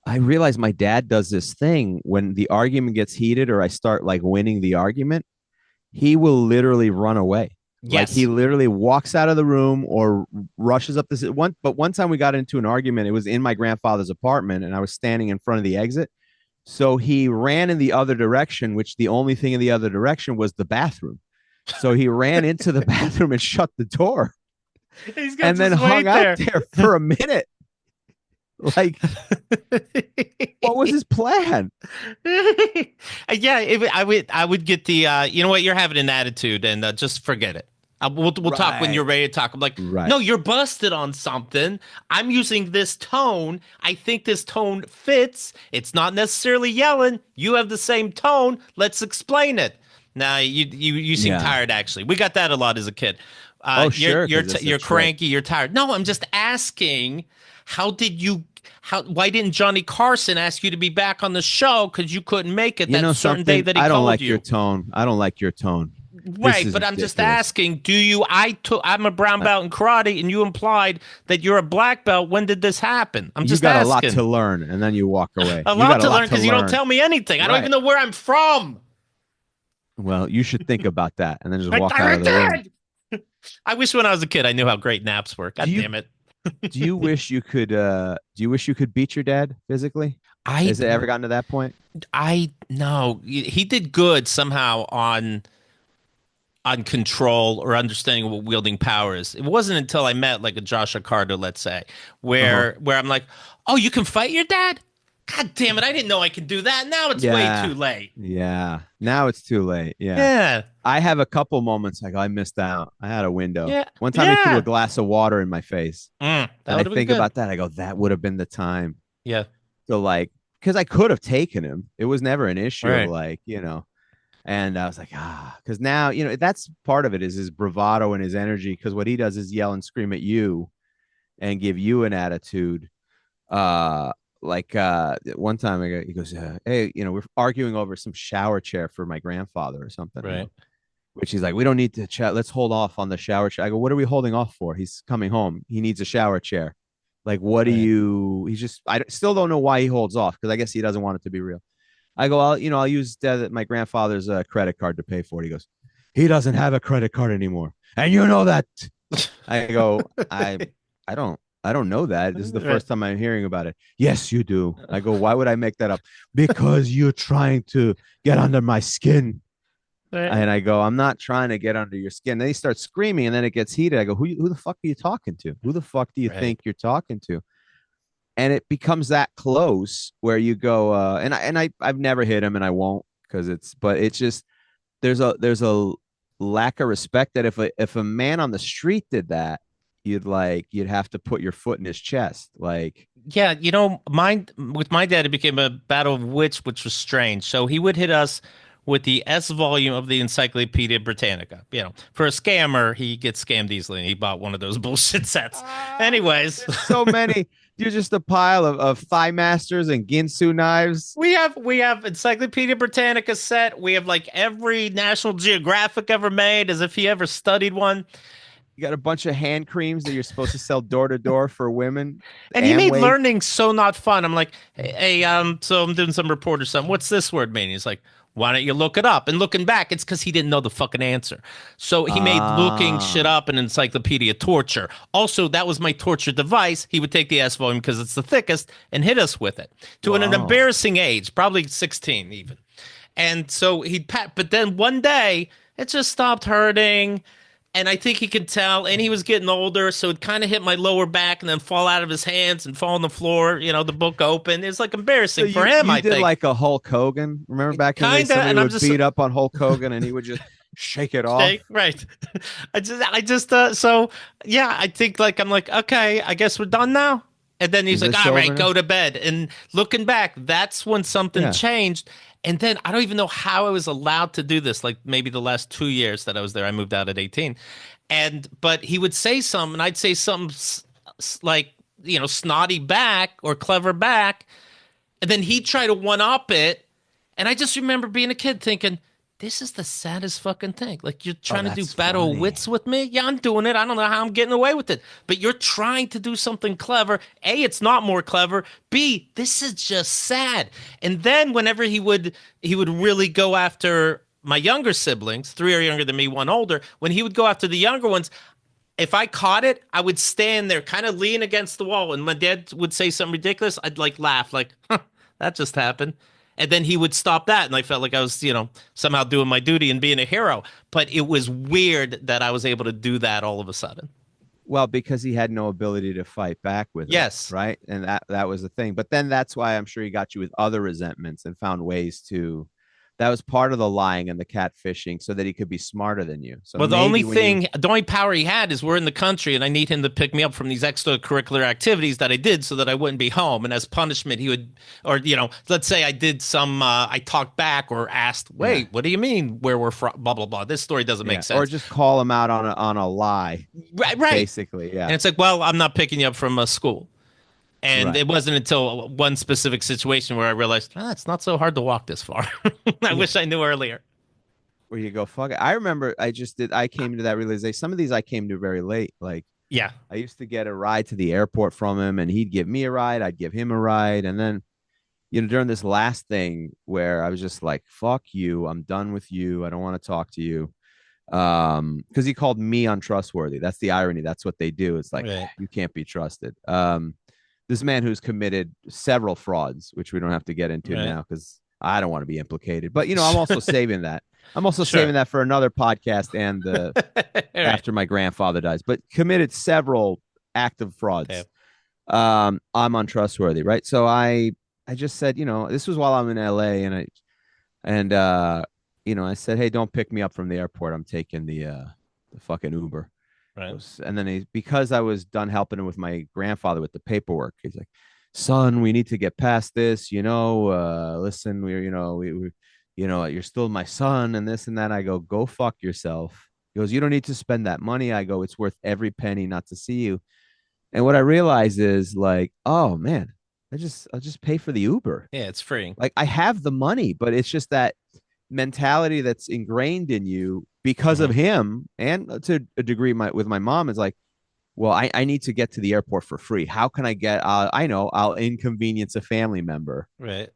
I realized my dad does this thing when the argument gets heated or I start like winning the argument, he will literally run away. Like he
Yes.
literally walks out of the room or rushes up this one. But one time we got into an argument, it was in my grandfather's apartment and I was standing in front of the exit. So he ran in the other direction, which the only thing in the other direction was the bathroom. So he ran into the bathroom and shut the door
He's gonna
and then
just
hung
wait
out
there.
there for a minute. Like, what was his plan?
Yeah, I would get the you know what, you're having an attitude, and just forget it. We'll talk when you're
Right.
ready to talk. I'm like,
Right.
"No, you're busted on something. I'm using this tone. I think this tone fits. It's not necessarily yelling. You have the same tone. Let's explain it." Now you seem
Yeah.
tired. Actually, we got that a lot as a kid.
Oh,
You're
sure.
you're
Because it's a
you're
trick.
cranky. You're tired. No, I'm just asking. How did you? Why didn't Johnny Carson ask you to be back on the show because you couldn't make it
You
that
know
certain day
something?
that he
I don't
called
like your
you?
tone. I don't like your tone. This
Right,
is
but I'm just
ridiculous.
asking, do you I'm a brown
Uh,
belt in karate and you implied that you're a black belt. When did this happen? I'm
You
just
got a lot to
asking.
learn, and then you walk away.
A
You
lot
got a
to
lot
learn
to
because you don't
learn.
tell me anything. I don't even
Right.
know where I'm from.
Well, you should think about that and then just
I,
walk out
I
of the room.
did. I wish when I was a kid I knew how great naps were.
Do
God
you
damn it.
do you wish you could beat your dad physically?
I
Has it ever gotten to that point?
I no, he did good somehow on control or understanding what wielding power is. It wasn't until I met like a Josh Carter, let's say,
Uh-huh.
where I'm like, "Oh, you can fight your dad?" God damn it! I didn't know I could do that. Now it's way too
Yeah.
late.
Yeah. Now it's too late. Yeah.
Yeah,
I have a couple moments like I missed out. I had a window.
yeah,
One time he threw a
yeah.
glass of water in my face.
That
And I
would have been
think
good.
about that. I go, that would have been the time.
Yeah,
So like, because I could have taken him. It was never an issue of
right,
like, and I was like, because now, that's part of it is his bravado and his energy. Because what he does is yell and scream at you and give you an attitude. Uh, One time he goes, hey, we're arguing over some shower chair for my grandfather or something.
right,
Which he's like, we don't need to chat. Let's hold off on the shower chair. I go, what are we holding off for? He's coming home. He needs a shower chair. Like, what do
right.
you? He's just. I still don't know why he holds off because I guess he doesn't want it to be real. I go, I'll use my grandfather's credit card to pay for it. He goes, he doesn't have a credit card anymore, and you know that. I go, I don't know that. This is the
Right,
first time I'm hearing about it. Yes, you do. I go, why would I make that up? Because you're trying to get under my skin.
right,
And I go, I'm not trying to get under your skin. Then he starts screaming, and then it gets heated. I go, who the fuck are you talking to? Who the fuck do you
right.
think you're talking to? And it becomes that close where you go, I've never hit him, and I won't but it's just there's a lack of respect that if a man on the street did that, you'd have to put your foot in his chest, like.
Yeah, mine with my dad, it became a battle of wits, which was strange. So he would hit us with the S volume of the Encyclopedia Britannica. For a scammer, he gets scammed easily, and he bought one of those bullshit sets. Anyways,
There's so many. You're just a pile of thigh masters and Ginsu knives.
we have Encyclopedia Britannica set. We have like every National Geographic ever made, as if he ever studied one.
You got a bunch of hand creams that you're supposed to sell door to door for women.
And he made
Amway.
learning so not fun. I'm like, hey, so I'm doing some report or something. What's this word mean? He's like, why don't you look it up? And looking back, it's because he didn't know the fucking answer. So he made looking shit
Ah,
up an encyclopedia torture. Also, that was my torture device. He would take the S volume because it's the thickest and hit us with it to an
wow.
embarrassing age, probably 16 even. And so he'd pat, but then one day it just stopped hurting. And I think he could tell, and he was getting older, so it kind of hit my lower back and then fall out of his hands and fall on the floor, the book open. It's like
So
embarrassing for
you
him,
you
I
did
think.
like a Hulk Hogan. Remember back in the day,
Kinda,
somebody
and I'm
would
just
beat up on Hulk Hogan and he would just shake it off.
Jake, right. So yeah, I think like I'm like, okay, I guess we're done now. And then he's
Is
like,
this
all
over
right,
now?
go to bed. And looking back, that's when something
Yeah.
changed. And then I don't even know how I was allowed to do this. Like maybe the last 2 years that I was there, I moved out at 18. But he would say something, and I'd say something like, snotty back or clever back. And then he'd try to one up it. And I just remember being a kid thinking, this is the saddest fucking thing. Like you're
Oh,
trying to do
that's
battle of
funny.
wits with me. Yeah, I'm doing it. I don't know how I'm getting away with it. But you're trying to do something clever. A, it's not more clever. B, this is just sad. And then whenever he would really go after my younger siblings, three are younger than me, one older. When he would go after the younger ones, if I caught it, I would stand there, kind of lean against the wall, and my dad would say something ridiculous. I'd like laugh, like, huh, that just happened. And then he would stop that, and I felt like I was, somehow doing my duty and being a hero. But it was weird that I was able to do that all of a sudden.
Well, because he had no ability to fight back with it,
Yes.
right? And that was the thing. But then that's why I'm sure he got you with other resentments and found ways to. That was part of the lying and the catfishing, so that he could be smarter than you. So
Well, the only
maybe when you.
thing, the only power he had is we're in the country, and I need him to pick me up from these extracurricular activities that I did, so that I wouldn't be home. And as punishment, he would, or let's say I did I talked back or asked,
Yeah.
"Wait, what do you mean? Where we're from? Blah blah blah. This story doesn't make
Yeah. Or
sense."
just call him out on a lie,
Right, right.
basically.
And
Yeah.
it's like, well, I'm not picking you up from a school. And
Right.
it wasn't until one specific situation where I realized, it's not so hard to walk this far. I
Yeah.
wish I knew earlier.
Where you go, fuck it. I remember I came to that realization. Some of these I came to very late. Like
Yeah.
I used to get a ride to the airport from him and he'd give me a ride. I'd give him a ride. And then, during this last thing where I was just like, fuck you. I'm done with you. I don't want to talk to you. Because he called me untrustworthy. That's the irony. That's what they do. It's like,
Right.
you can't be trusted. This man who's committed several frauds, which we don't have to get into
Right.
now because I don't want to be implicated. But I'm also saving that. I'm also
Sure.
saving that for another podcast and the
All right.
after my grandfather dies. But committed several active frauds.
Okay.
I'm untrustworthy, right? So I I just said, this was while I'm in LA, and I said, hey, don't pick me up from the airport. I'm taking the fucking Uber.
Right.
And then because I was done helping him with my grandfather with the paperwork, he's like, son, we need to get past this, listen, you're still my son and this and that. I go fuck yourself. He goes, you don't need to spend that money. I go, it's worth every penny not to see you. And what I realized is like, oh man, I'll just pay for the Uber.
Yeah, it's free.
Like I have the money, but it's just that mentality that's ingrained in you because of him, and to a degree with my mom, is like, well, I need to get to the airport for free. How can I get I know I'll inconvenience a family member,
Right.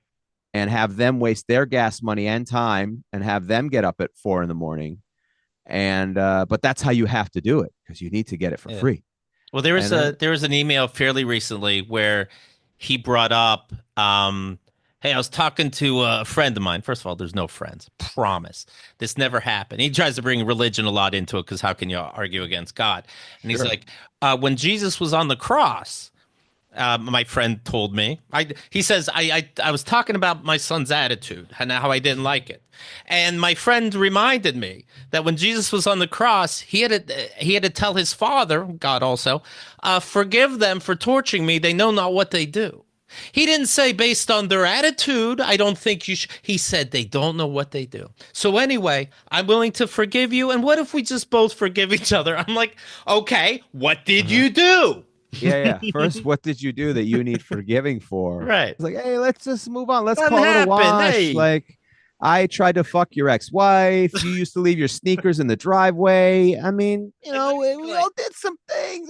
and have them waste their gas money and time and have them get up at 4 a.m. And but that's how you have to do it, because you need to get it for free.
Well, there was an email fairly recently where he brought up, hey, I was talking to a friend of mine. First of all, there's no friends. Promise. This never happened. He tries to bring religion a lot into it because how can you argue against God? And he's like, when Jesus was on the cross, my friend told me, he says, I was talking about my son's attitude and how I didn't like it. And my friend reminded me that when Jesus was on the cross, he had to tell his father, God also, forgive them for torturing me. They know not what they do. He didn't say based on their attitude, I don't think you should. He said they don't know what they do. So anyway, I'm willing to forgive you. And what if we just both forgive each other? I'm like, okay, what did you do?
Yeah. First, what did you do that you need forgiving for?
Right.
It's like, hey, let's just move on. Let's
Nothing
call it a
happened.
wash.
Hey.
Like, I tried to fuck your ex-wife. You used to leave your sneakers in the driveway. I mean, we all did some things.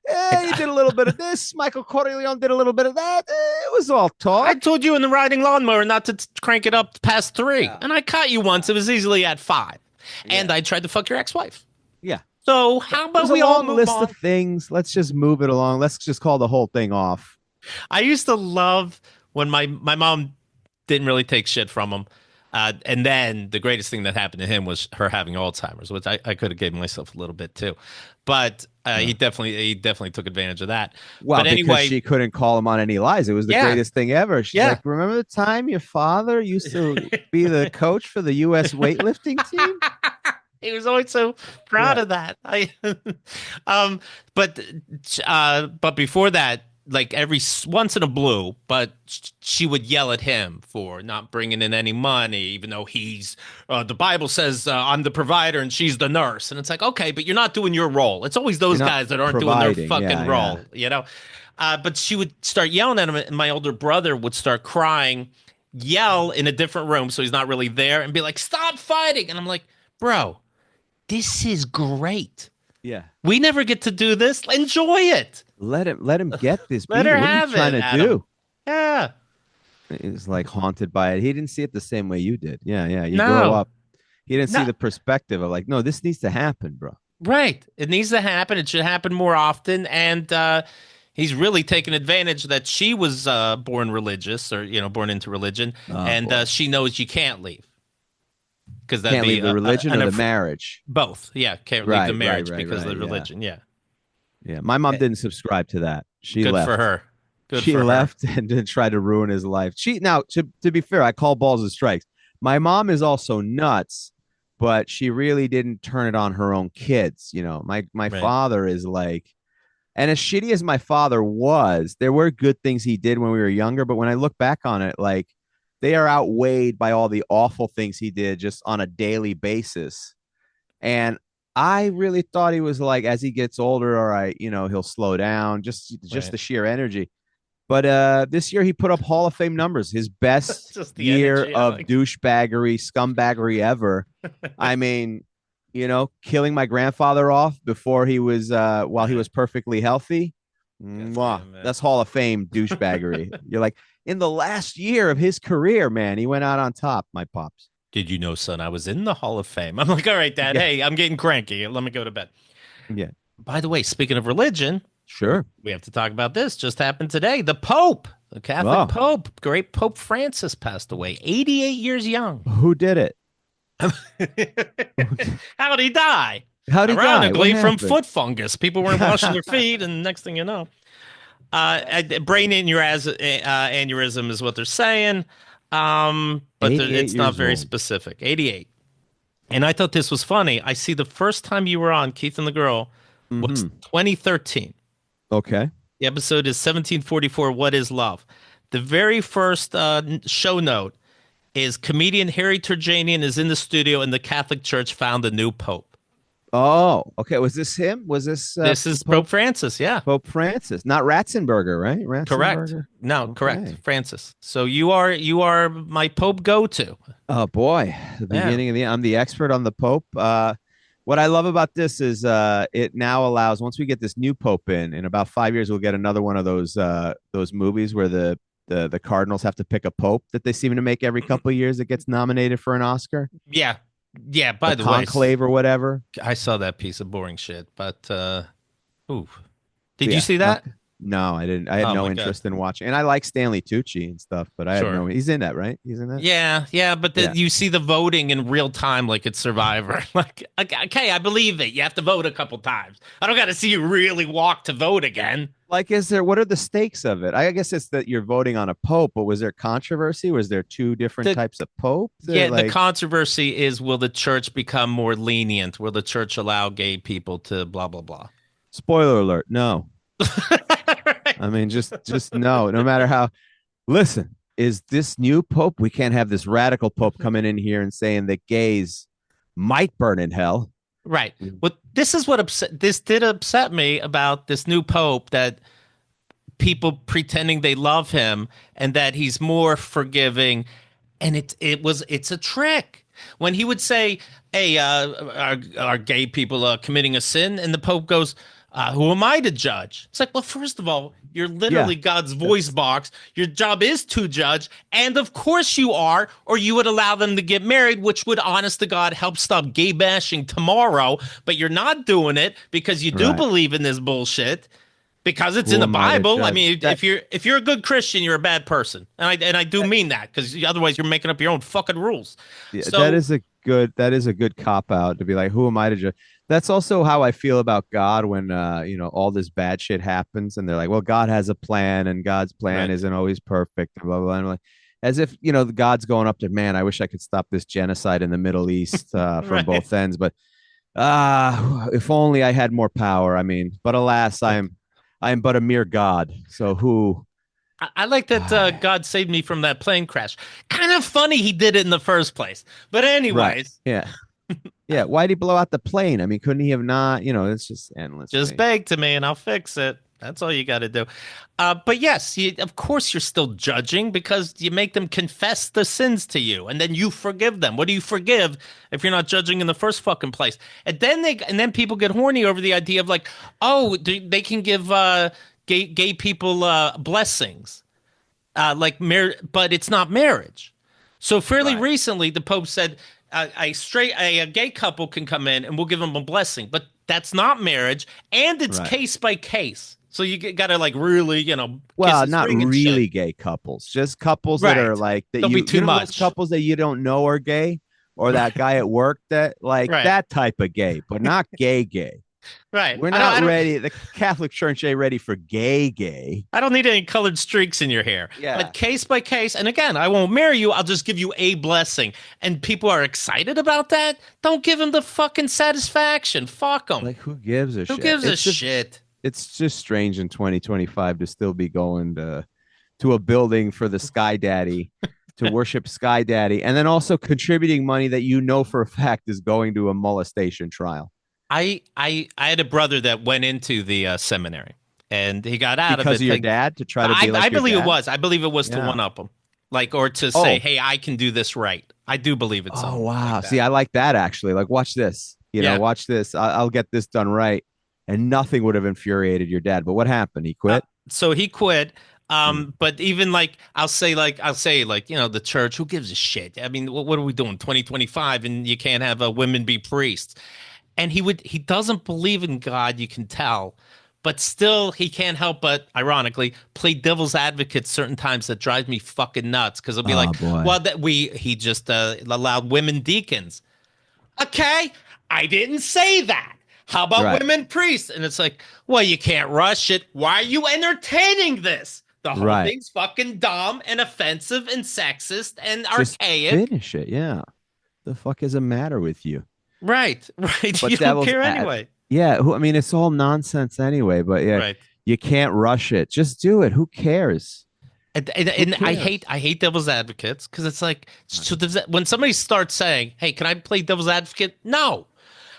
Yeah, you did a little bit of this. Michael Corleone did a little bit of that. It was all talk.
I told you in the riding lawnmower not to crank it up past 3. Yeah. And I caught you once. It was easily at 5. Yeah. And I tried to fuck your ex-wife.
Yeah.
So how about we all move
list
on?
Of things? Let's just move it along. Let's just call the whole thing off.
I used to love when my mom didn't really take shit from him. And then the greatest thing that happened to him was her having Alzheimer's, which I could have given myself a little bit too. But he definitely took advantage of that.
Well,
but anyway,
because she couldn't call him on any lies. It was the greatest thing ever. She's like, remember the time your father used to be the coach for the U.S. weightlifting team?
He was always so proud of that. But before that, like every once in a blue, but she would yell at him for not bringing in any money, even though he's the Bible says I'm the provider and she's the nurse. And it's like, okay, but you're not doing your role. It's always those guys that aren't doing their fucking role, But she would start yelling at him, and my older brother would start crying, yell in a different room, so he's not really there, and be like, stop fighting. And I'm like, bro, this is great.
Yeah.
We never get to do this. Enjoy it.
Let him get this.
Let her have it.
What are you trying to do?
Yeah.
He's like haunted by it. He didn't see it the same way you did. Yeah. You grow up. He didn't see the perspective of like, no, this needs to happen, bro.
Right. It needs to happen. It should happen more often. And he's really taken advantage that she was born religious, or born into religion, and she knows you can't leave. Because that
can't leave the religion or the marriage.
Both. Yeah. Can't leave the marriage because of the religion. Yeah.
Yeah, my mom didn't subscribe to that. She left.
Good for her.
She left and didn't try to ruin his life. Now, to be fair, I call balls and strikes. My mom is also nuts, but she really didn't turn it on her own kids. My father is like, and as shitty as my father was, there were good things he did when we were younger. But when I look back on it, like they are outweighed by all the awful things he did just on a daily basis. And I really thought he was like, as he gets older, all right, he'll slow down, just the sheer energy. But this year he put up Hall of Fame numbers, his best year of douchebaggery, scumbaggery ever. I mean, killing my grandfather off before he was, while he was perfectly healthy. That's Hall of Fame douchebaggery. You're like, in the last year of his career, man, he went out on top, my pops.
Did you know, son, I was in the Hall of Fame? I'm like, all right, Dad, hey, I'm getting cranky. Let me go to bed.
Yeah.
By the way, speaking of religion,
sure,
we have to talk about this. Just happened today. The Pope, the Catholic Pope, great Pope Francis passed away, 88 years young.
Who did it?
How'd he die?
How'd he die?
Ironically, from foot fungus. People weren't washing their feet, and next thing you know. Brain aneurysm is what they're saying, but
88
it's not
years
very
old.
specific. 88. And I thought this was funny. I see the first time you were on Keith and the Girl was
Mm-hmm.
2013.
Okay.
The episode is 1744. What is love? The very first show note is comedian Harry Terjanian is in the studio and the Catholic Church found a new pope.
Oh, okay. Was this him? Was this
This is Pope Francis. Yeah,
Pope Francis? Not Ratzenberger, right?
correct.
Ratzenberger.
No, correct.
Okay.
Francis. So you are my Pope go to.
Oh boy, the
Yeah.
beginning of the. I'm the expert on the Pope. What I love about this is it now allows once we get this new Pope in about 5 years, we'll get another one of those movies where the Cardinals have to pick a Pope that they seem to make every couple of years that gets nominated for an Oscar,
Yeah. Yeah.
the
By the way,
conclave or whatever.
I saw that piece of boring shit, but ooh. Did you
Yeah,
see that?
no, I didn't. I had
Oh
no
my God.
interest in watching, and I like Stanley Tucci and stuff, but I had
Sure.
no. He's in that, right? He's in that.
Yeah, yeah, but
Yeah.
you see the voting in real time like it's Survivor. Like, okay, I believe it. You have to vote a couple times. I don't got to see you really walk to vote again.
Like, is there? What are the stakes of it? I guess it's that you're voting on a pope, but was there controversy? Was there two different
The,
types of pope?
yeah, the
Like,
controversy is will the church become more lenient? Will the church allow gay people to blah blah blah?
spoiler alert, no. I mean, just no. No matter how. Listen, is this new pope? We can't have this radical pope coming in here and saying that gays might burn in hell.
Right. Well, this is what this did upset me about this new pope, that people pretending they love him and that he's more forgiving, and it's a trick. When he would say, "Hey, are gay people committing a sin?" and the Pope goes, "Who am I to judge?" It's like, well, first of all, you're literally
Yeah.
God's voice box. Your job is to judge, and of course you are, or you would allow them to get married, which would, honest to God, help stop gay bashing tomorrow. But you're not doing it because you do
Right.
believe in this bullshit. Because it's in
Who
the
am I to
Bible. I
judge?
mean,
That,
if you're a good Christian, you're a bad person, and I do mean that, because otherwise you're making up your own fucking rules.
yeah,
So
that is a good cop out to be like, who am I to judge? That's also how I feel about God when all this bad shit happens and they're like, well, God has a plan and God's plan
right,
isn't always perfect, blah blah blah. And I'm like, as if God's going up to, man, I wish I could stop this genocide in the Middle East from
right.
both ends, but if only I had more power. I mean, but alas, I am but a mere god. So who
I like that God saved me from that plane crash. Kind of funny he did it in the first place. But
right.
anyways,
Yeah. Yeah. Why'd he blow out the plane? I mean, couldn't he have not? It's just endless. to
just
me.
beg to me and I'll fix it. That's all you got to do. But yes, of course you're still judging because you make them confess the sins to you and then you forgive them. What do you forgive if you're not judging in the first fucking place? And then people get horny over the idea of like, oh, they can give gay people blessings, but it's not marriage. So fairly
Right.
recently, the Pope said a gay couple can come in and we'll give them a blessing, but that's not marriage, and it's
Right.
case by case. So you got to like really, kiss
Well,
his
not
ring and
really
shit.
gay couples, just couples that are
Right.
like that.
Don't be
You
too
know those
much.
couples that you don't know are gay, or that guy at work that like
Right.
that type of gay, but not gay.
Right.
We're
I
not
don't,
ready. The Catholic Church ain't ready for gay.
I don't need any colored streaks in your hair.
Yeah.
But case by case, and again, I won't marry you. I'll just give you a blessing. And people are excited about that. Don't give them the fucking satisfaction. Fuck them.
Like, who gives a
Who
shit?
gives a
It's just
shit?
it's just strange in 2025 to still be going to a building for the Sky Daddy to worship Sky Daddy, and then also contributing money that you know for a fact is going to a molestation trial
I had a brother that went into the seminary, and he got out
because
of
of
it.
your dad to try to be like
I
your
believe it
dad?
was. I believe it was to
Yeah.
one up him, like, or to say,
Oh,
"Hey, I can do this right." I do believe it's
oh
something
wow.
like
See,
that.
I like that actually. Like, watch this.
Yeah.
Watch this. I'll get this done right. And nothing would have infuriated your dad. But what happened? He quit.
So he quit.
Mm.
But even I'll say the church. Who gives a shit? I mean, what are we doing? 2025, and you can't have women be priests. And he doesn't believe in God. You can tell. But still, he can't help but, ironically, play devil's advocate certain times that drives me fucking nuts. Because he'll be
Oh
like,
boy.
well, he just allowed women deacons. Okay, I didn't say that. How about
Right.
women priests? And it's like, well, you can't rush it. Why are you entertaining this? The whole
Right.
thing's fucking dumb and offensive and sexist and
Just
archaic.
finish it. Yeah. The fuck is the matter with you?
Right, right. You
But
don't
devil's
care
ad
anyway.
yeah, I mean it's all nonsense anyway, but yeah,
Right.
you can't rush it. Just do it. Who cares? Who
And
cares?
I hate devil's advocates because it's like so when somebody starts saying, "Hey, can I play devil's advocate?" No.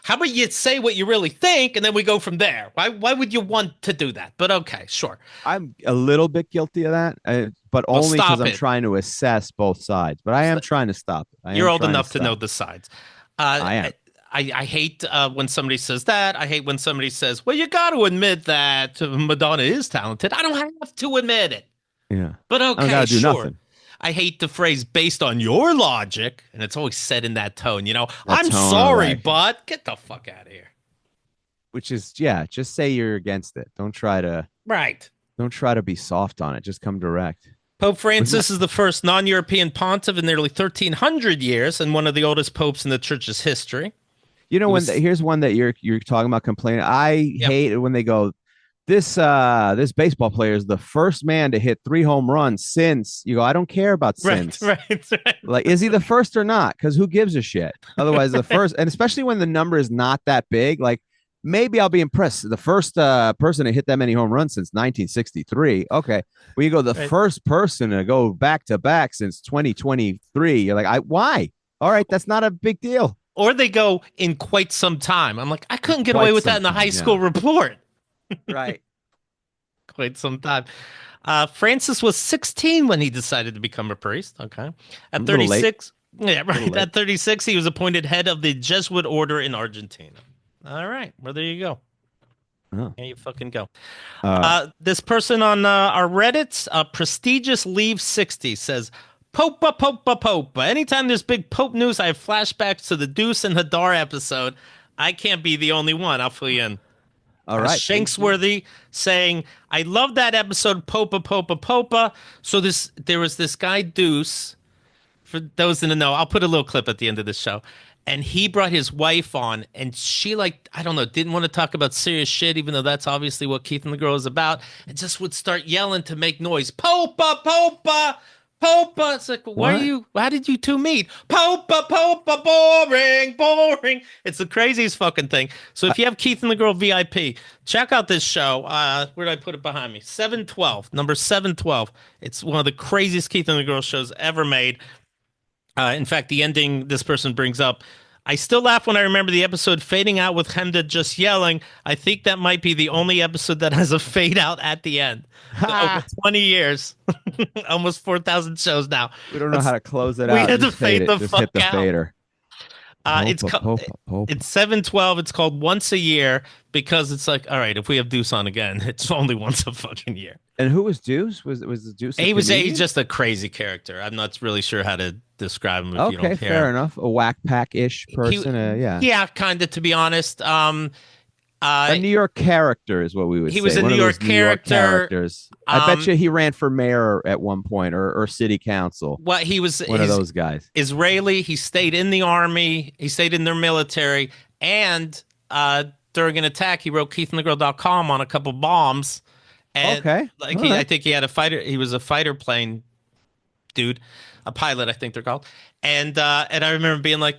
How about you say what you really think and then we go from there? Why would you want to do that? But okay, sure.
I'm a little bit guilty of that, but
Well,
only because
stop
I'm
it.
trying to assess both sides. But I am trying to stop it. I
You're
am
old
trying to
enough to know
stop.
the sides. Uh,
I am.
I hate when somebody says that. I hate when somebody says, "Well, you got to admit that Madonna is talented." I don't have to admit it.
Yeah.
But
I don't
okay,
gotta do
sure.
nothing.
I hate the phrase based on your logic, and it's always said in that tone,
That
I'm
tone of
sorry,
like
but get the fuck out of here.
which is yeah, just say you're against it.
Right.
Don't try to be soft on it. Just come direct.
Pope
Wasn't that
Francis is the first non European pontiff in nearly 1,300 years and one of the oldest popes in the church's history.
you know
He
when
was,
here's one that you're talking about complaining. I
yeah,
hate it when they go, this baseball player is the first man to hit 3 home runs since you go, I don't care about
right,
since.
right.
Like, is he the first or not? Because who gives a shit? Otherwise, the first, and especially when the number is not that big, like maybe I'll be impressed. The first person to hit that many home runs since 1963. Okay. When you go, the
Right.
first person to go back to back since 2023, you're like, why? All right. That's not a big deal.
Or they go in quite some time. I'm like, I couldn't get away
Quite
with that
some
in the high
time. Yeah.
school report.
Right.
Quite some time. Francis was 16 when he decided to become a priest. Okay.
A
At
little late.
36, yeah,
A little
right.
late.
At 36, he was appointed head of the Jesuit order in Argentina. All right. Well, there you go.
Oh.
There you fucking go.
Uh,
This person on our Reddit, prestigious leave 60, says, Popa, Popa, Popa. Anytime there's big Pope news, I have flashbacks to the Deuce and Hadar episode. I can't be the only one. I'll fill you in.
all right. Please do.
Shanksworthy saying, I love that episode, Popa, Popa, Popa. So there was this guy, Deuce, for those in the know, I'll put a little clip at the end of the show. And he brought his wife on, and she, like, I don't know, didn't want to talk about serious shit, even though that's obviously what Keith and the Girl is about, and just would start yelling to make noise. Popa, Popa, Popa. It's like,
What?
how did you two meet? Popa, Popa, boring, boring. It's the craziest fucking thing. So if you have Keith and the Girl VIP, check out this show. Where did I put it behind me? 712, number 712. It's one of the craziest Keith and the Girl shows ever made. In fact, the ending this person brings up, I still laugh when I remember the episode fading out with Hemda just yelling. I think that might be the only episode that has a fade out at the end. Over 20 years, almost 4,000 shows now.
We don't know how to close it
We
out.
had to
Just fade
fade
it.
the
Just
fuck
hit the
out.
fader.
It's
Popa,
called
Popa, Popa.
it's 712. It's called Once a Year because it's like, all right, if we have Deuce on again, it's only once a fucking year.
And who was Deuce? Was the Deuce?
He's just a crazy character. I'm not really sure how to describe him if you
Okay,
don't care.
fair enough. A whack pack ish person. Yeah.
Yeah, kind of, to be honest.
A New York character is what we would say.
He was a
One
New
of
York
those New York
character.
characters. I bet you he ran for mayor at one point or city council.
Well, he was
One of those guys.
Israeli. He stayed in the army. He stayed in their military. And during an attack, he wrote KeithAndTheGirl.com on a couple bombs. And
Okay.
Like
All right.
I think he had a fighter. He was a fighter plane dude, a pilot, I think they're called. And I remember being like,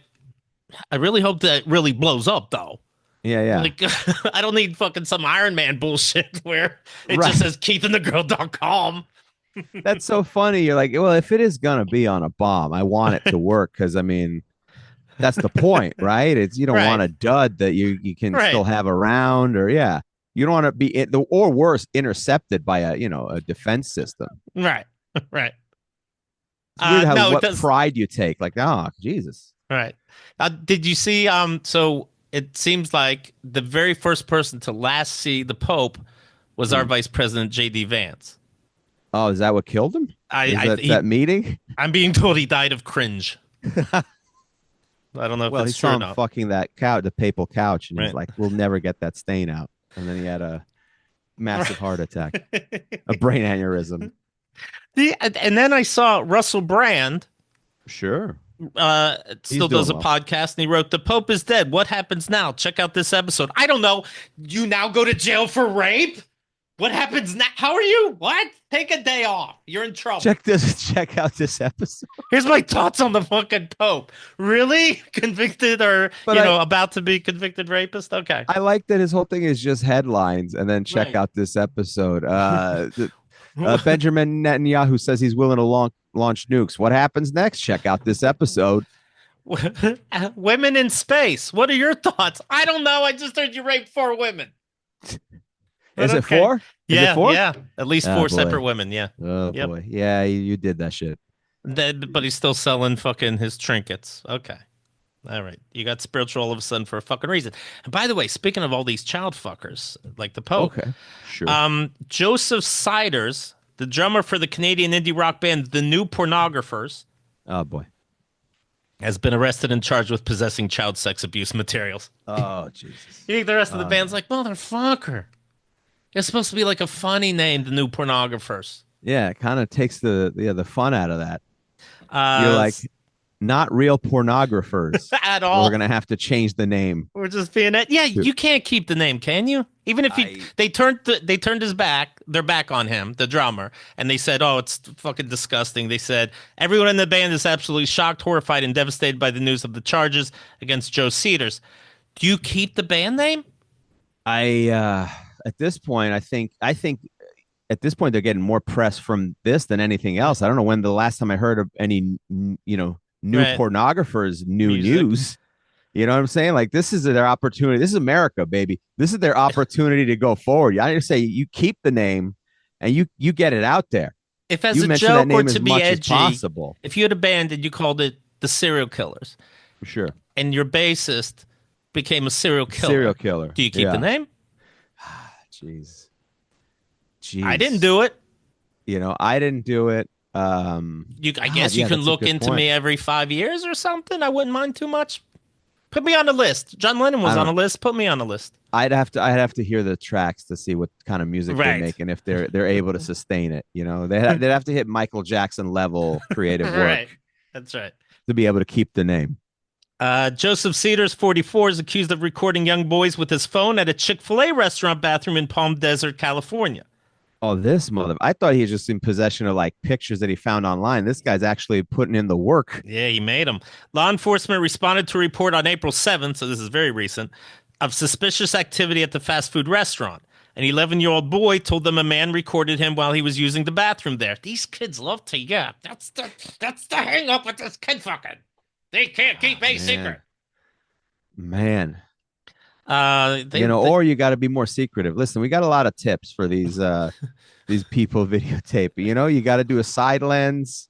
I really hope that really blows up, though.
Yeah.
Like, I don't need fucking some Iron Man bullshit where it
Right.
just says KeithAndTheGirl.com.
That's so funny. You're like, well, if it is gonna be on a bomb, I want it to work because I mean, that's the point, right? It's you don't
Right.
want a dud that you can
Right.
still have around, or yeah, you don't want to be or worse, intercepted by a defense system.
Right. Right.
It's weird how
No, it
what
does.
pride you take. Like, oh, Jesus.
Right. Did you see? So it seems like the very first person to last see the Pope was our Vice President J.D. Vance.
Oh, is that what killed him? Is that meeting?
I'm being told he died of cringe. I don't know if
Well, he
that's true
saw
or
him
not.
fucking that couch, the papal couch, and he's
Right.
like, "We'll never get that stain out." And then he had a massive heart attack, a brain aneurysm.
And then I saw Russell Brand
Sure. He's
Still does
doing
a
well.
podcast, and he wrote, "The Pope is dead. What happens now? Check out this episode." I don't know. You now go to jail for rape? What happens now? How are you? What? Take a day off. You're in trouble.
Check this. Check out this episode.
Here's my thoughts on the fucking Pope. Really? Convicted or,
But
about to be convicted rapist? Okay.
I like that his whole thing is just headlines, and then check
Right.
out this episode. Benjamin Netanyahu says he's willing to launch nukes. What happens next? Check out this episode.
Women in space. What are your thoughts? I don't know. I just heard you raped 4 women.
Is it
Okay.
4? Is
Yeah,
it 4?
yeah. At least
Oh,
4
boy.
separate women. Yeah.
Oh
Yep.
boy. Yeah, you did that shit.
But he's still selling fucking his trinkets. Okay. All right. You got spiritual all of a sudden for a fucking reason. And by the way, speaking of all these child fuckers, like the Pope,
Okay. Sure.
Joseph Seiders, the drummer for the Canadian indie rock band The New Pornographers,
Oh boy.
has been arrested and charged with possessing child sex abuse materials.
Oh Jesus.
You think the rest of the band's like, motherfucker? It's supposed to be like a funny name, The New Pornographers.
Yeah, it kind of takes the fun out of that.
Uh,
You're like, not real pornographers.
at all.
We're gonna have to change the name.
We're just being it. Yeah, you can't keep the name, can you? Even if they turned his back, their back on him, the drummer, and they said, "Oh, it's fucking disgusting." They said everyone in the band is absolutely shocked, horrified, and devastated by the news of the charges against Joe Seiders. Do you keep the band name?
At this point, I think at this point they're getting more press from this than anything else. I don't know when the last time I heard of any new
Right.
pornographers new
Music.
news. You know what I'm saying? Like, this is their opportunity. This is America, baby. This is their opportunity to go forward. I just say you keep the name and you get it out there.
If as
You
a
mention that
joke or
name
to
as
be
much as
edgy,
possible.
if you had a band and you called it the Serial Killers,
For sure.
and your bassist became a serial killer,
Serial killer.
do you keep the name?
Jeez.
I didn't do it.
You know, I didn't do it.
I guess you can
that's a
look
good
into
point.
me every 5 years or something. I wouldn't mind too much. Put me on the list. John Lennon was
I
on
don't-
a list. Put me on a list.
I'd have to hear the tracks to see what kind of music they're
Right.
making, if they're able to sustain it. You know, they'd have to hit Michael Jackson level creative work
Right. That's right.
to be able to keep the name.
Joseph Seiders, 44, is accused of recording young boys with his phone at a Chick-fil-A restaurant bathroom in Palm Desert, California.
Oh, this mother! I thought he was just in possession of like pictures that he found online. This guy's actually putting in the work.
Yeah, he made them. Law enforcement responded to a report on April 7th, so this is very recent, of suspicious activity at the fast food restaurant. An 11-year-old boy told them a man recorded him while he was using the bathroom there. These kids love to yap. That's the hang up with this kid fucking. They can't keep a secret.
Man,
They,
or you got to be more secretive. Listen, we got a lot of tips for these people videotape. You got to do a side lens,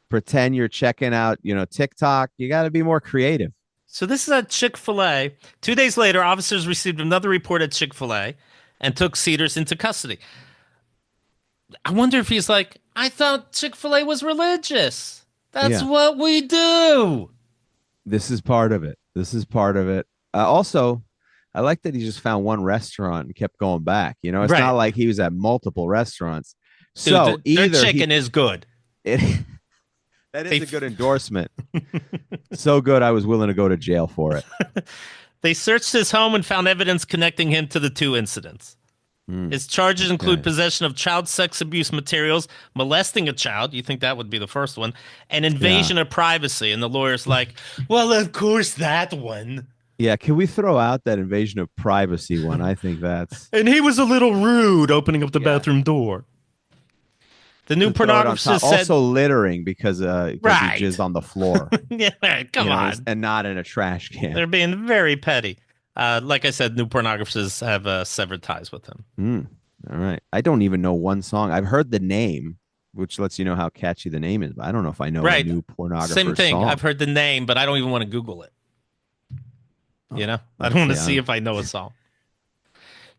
pretend you're checking out, TikTok. You got to be more creative.
So this is at Chick-fil-A. 2 days later, officers received another report at Chick-fil-A and took Seiders into custody. I wonder if he's like, I thought Chick-fil-A was religious. That's what we do.
This is part of it. Also, I like that he just found one restaurant and kept going back. It's
Right.
not like he was at multiple restaurants.
Dude,
So
their
either
chicken is good.
that is a good endorsement. So good, I was willing to go to jail for it.
They searched his home and found evidence connecting him to the 2 incidents. His charges include possession of child sex abuse materials, molesting a child. You think that would be the first one, and invasion of privacy. And the lawyer's like, well, of course, that one.
Yeah, can we throw out that invasion of privacy one? I think that's
And he was a little rude opening up the bathroom door. The new pornographers said,
also littering because
Right.
he jizzed on the floor.
yeah, come on.
And not in a trash can.
They're being very petty. Like I said, new pornographers have severed ties with him.
All right. I don't even know one song. I've heard the name, which lets you know how catchy the name is, but I don't know if I know a new pornographer
Same thing.
song.
I've hered the name, but I don't even want to Google it. I don't want to see if I know a song.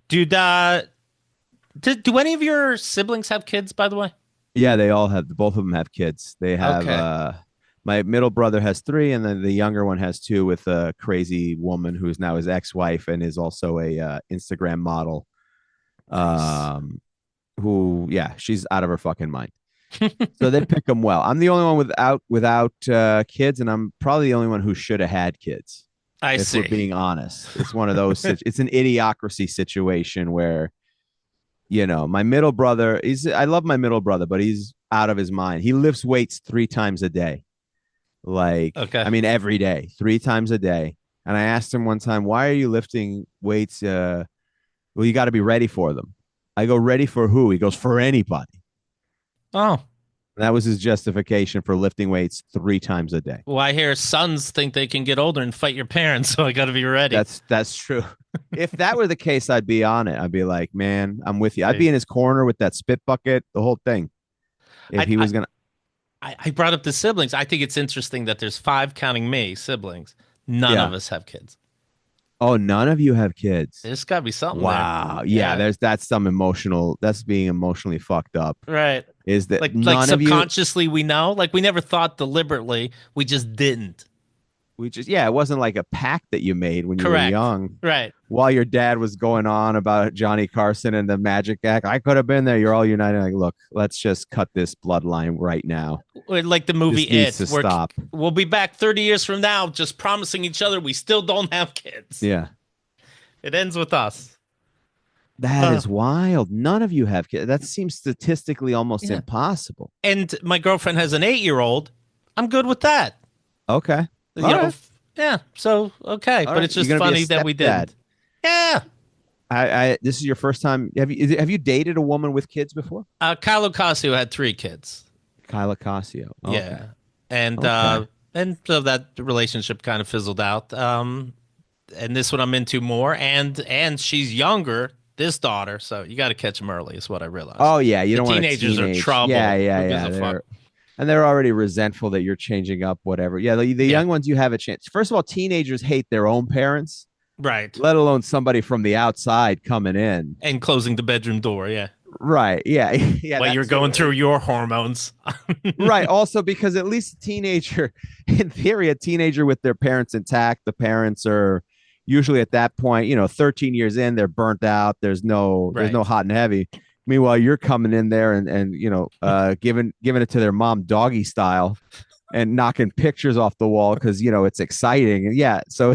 Dude, do any of your siblings have kids, by the way?
Yeah, they all have. Both of them have kids. They have.
Okay.
My middle brother has 3, and then the younger one has 2 with a crazy woman who is now his ex-wife and is also a Instagram model.
Nice.
Who, she's out of her fucking mind. So they pick them well. I'm the only one without kids, and I'm probably the only one who should have had kids.
I
If we're
see.
being honest, it's one of those. It's an idiocracy situation where my middle brother. I love my middle brother, but he's out of his mind. He lifts weights 3 times a day.
Okay.
I mean, every day, 3 times a day. And I asked him one time, why are you lifting weights? Well, you got to be ready for them. I go, ready for who? He goes, for anybody.
Oh,
And that was his justification for lifting weights 3 times a day.
well, I hear sons think they can get older and fight your parents, so I got to be ready.
That's true. If that were the case, I'd be on it. I'd be like, man, I'm with you. I'd
Hey.
be in his corner with that spit bucket, the whole thing. If
I,
he
I,
was gonna,
I brought up the siblings. I think it's interesting that there's five, counting me, siblings. None of
yeah.
us have kids.
Oh, none of you have kids.
There's got to be something there.
Wow. Yeah, that's some emotional. That's being emotionally fucked up.
Right.
Is that
Like
none of you?
subconsciously we know. Like we never thought deliberately. We just didn't.
It wasn't like a pact that you made when you were
Correct.
young.
Right.
While your dad was going on about Johnny Carson and the magic act, I could have been there. You're all united. Like, look, let's just cut this bloodline right now.
Like the movie
This needs
It,
to
where
stop.
we'll be back 30 years from now, just promising each other we still don't have kids.
Yeah.
It ends with us.
That is wild. None of you have kids. That seems statistically almost
Yeah.
impossible.
And my girlfriend has an 8-year-old. I'm good with that.
Okay.
You
All
know,
right.
yeah. So okay,
All
but
right.
it's just
You're gonna be a
funny that we
stepdad.
didn't. Yeah.
This is your first time. Have you dated a woman with kids before?
Kyle Ocasio had 3 kids.
Kyla Casio. Okay.
Yeah. And
Okay.
and so that relationship kind of fizzled out. And this one I'm into more, and she's younger, this daughter, so you got to catch them early is what I realized.
Oh yeah, you
The
don't want
teenagers are trouble.
Yeah,
Who
yeah,
gives
yeah.
a fuck?
And they're already resentful that you're changing up whatever. Yeah, the young ones you have a chance. First of all, teenagers hate their own parents,
Right.
let alone somebody from the outside coming in.
And closing the bedroom door, yeah.
Right. Yeah. Yeah.
While you're going through your hormones.
Right. Also, because at least a teenager, in theory, a teenager with their parents intact, the parents are usually at that point, 13 years in, they're burnt out. There's no hot and heavy. Meanwhile, you're coming in there and giving it to their mom doggy style and knocking pictures off the wall because it's exciting. And yeah, so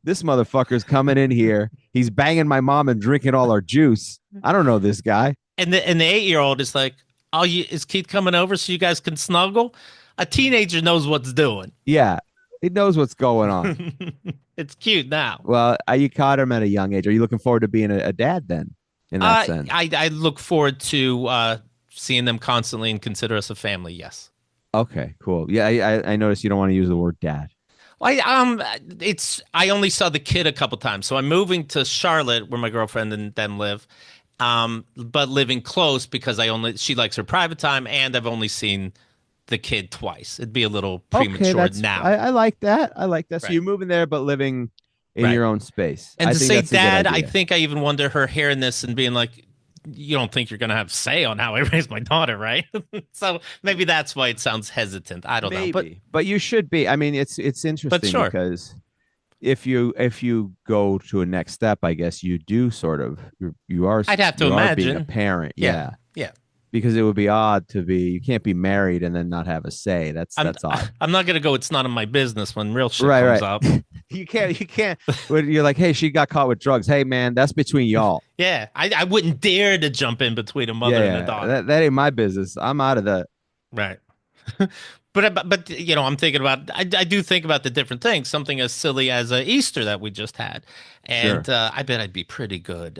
this motherfucker's coming in here. He's banging my mom and drinking all our juice. I don't know this guy.
And the 8-year-old is like, "Oh, is Keith coming over so you guys can snuggle?" A teenager knows what's doing.
Yeah, he knows what's going on.
It's cute now.
Well, you caught him at a young age. Are you looking forward to being a dad then? In that sense,
I look forward to seeing them constantly and consider us a family. Yes.
Okay, cool. Yeah, I noticed you don't want to use the word dad.
I only saw the kid a couple times, so I'm moving to Charlotte where my girlfriend and them live, but living close because she likes her private time, and I've only seen the kid twice. It'd be a little premature now.
I like that. I like that. So
Right.
you're moving there, but living in your own space.
And
I
to
think
say
that's a good
dad, I
idea.
think I even wonder her hearing this and being like, "You don't think you're going to have say on how I raise my daughter, right?" So maybe that's why it sounds hesitant. I don't know,
but you should be. I mean, it's interesting
sure.
because if you go to a next step, I guess you do sort of you are.
I'd have to
you are
imagine
being a parent. Yeah.
Yeah.
Because it would be odd to be. You can't be married and then not have a say. That's odd.
I'm not going to go, "It's none of my business," when real shit
Right,
comes up.
You can't. When you're like, hey, she got caught with drugs. Hey, man, that's between y'all.
Yeah, I wouldn't dare to jump in between a mother and a daughter.
That ain't my business. I'm out of that.
Right. But I'm thinking about, I do think about the different things. Something as silly as Easter that we just had, and
Sure.
I bet I'd be pretty good.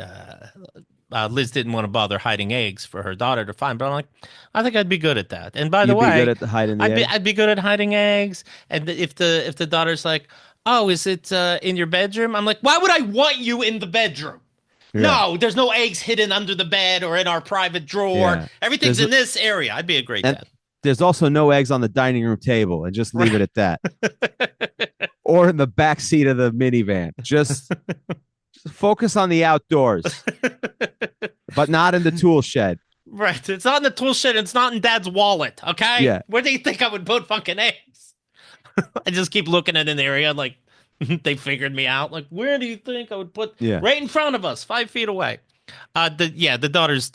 Liz didn't want to bother hiding eggs for her daughter to find, but I'm like, I think I'd be good at that. And by the
You'd be
way,
good at the hiding the egg?
I'd be good at hiding eggs. And if the daughter's like, "Oh, is it in your bedroom?" I'm like, "Why would I want you in the bedroom?"
Yeah.
No, there's no eggs hidden under the bed or in our private drawer.
Yeah.
Everything's in this area. I'd be a great
And
dad.
there's also no eggs on the dining room table, and just leave it at that. Or in the back seat of the minivan. Just focus on the outdoors, but not in the tool shed.
Right. It's not in the tool shed. It's not in Dad's wallet. Okay.
Yeah.
Where do you think I would put fucking eggs? I just keep looking at an area like they figured me out. Like, where do you think I would put?
Yeah.
Right in front of us, 5 feet away. The daughter's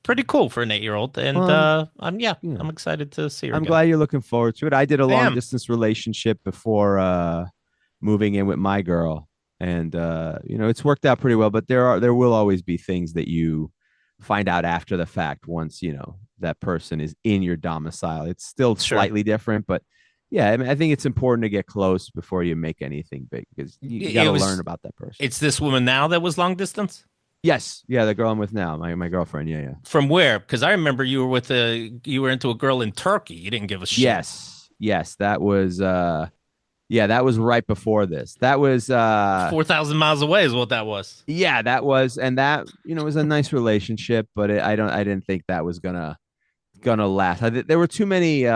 pretty cool for an 8-year-old. And
Well,
I'm excited to see her
I'm
again.
glad you're looking forward to it. I did a
I
long
am.
distance relationship before moving in with my girl, and it's worked out pretty well. But there will always be things that you find out after the fact. Once that person is in your domicile, it's still
Sure.
slightly different, but yeah, I mean, I think it's important to get close before you make anything big because you got
It
to learn
was.
about that person.
It's this woman now that was long distance.
Yes, yeah, the girl I'm with now, my girlfriend. Yeah, yeah.
From where? Because I remember you were into a girl in Turkey. You didn't give a shit.
Yes, that was that was right before this. That was
4,000 miles away is what that was.
yeah, that was and that was a nice relationship, but I didn't think that was gonna last. There were too many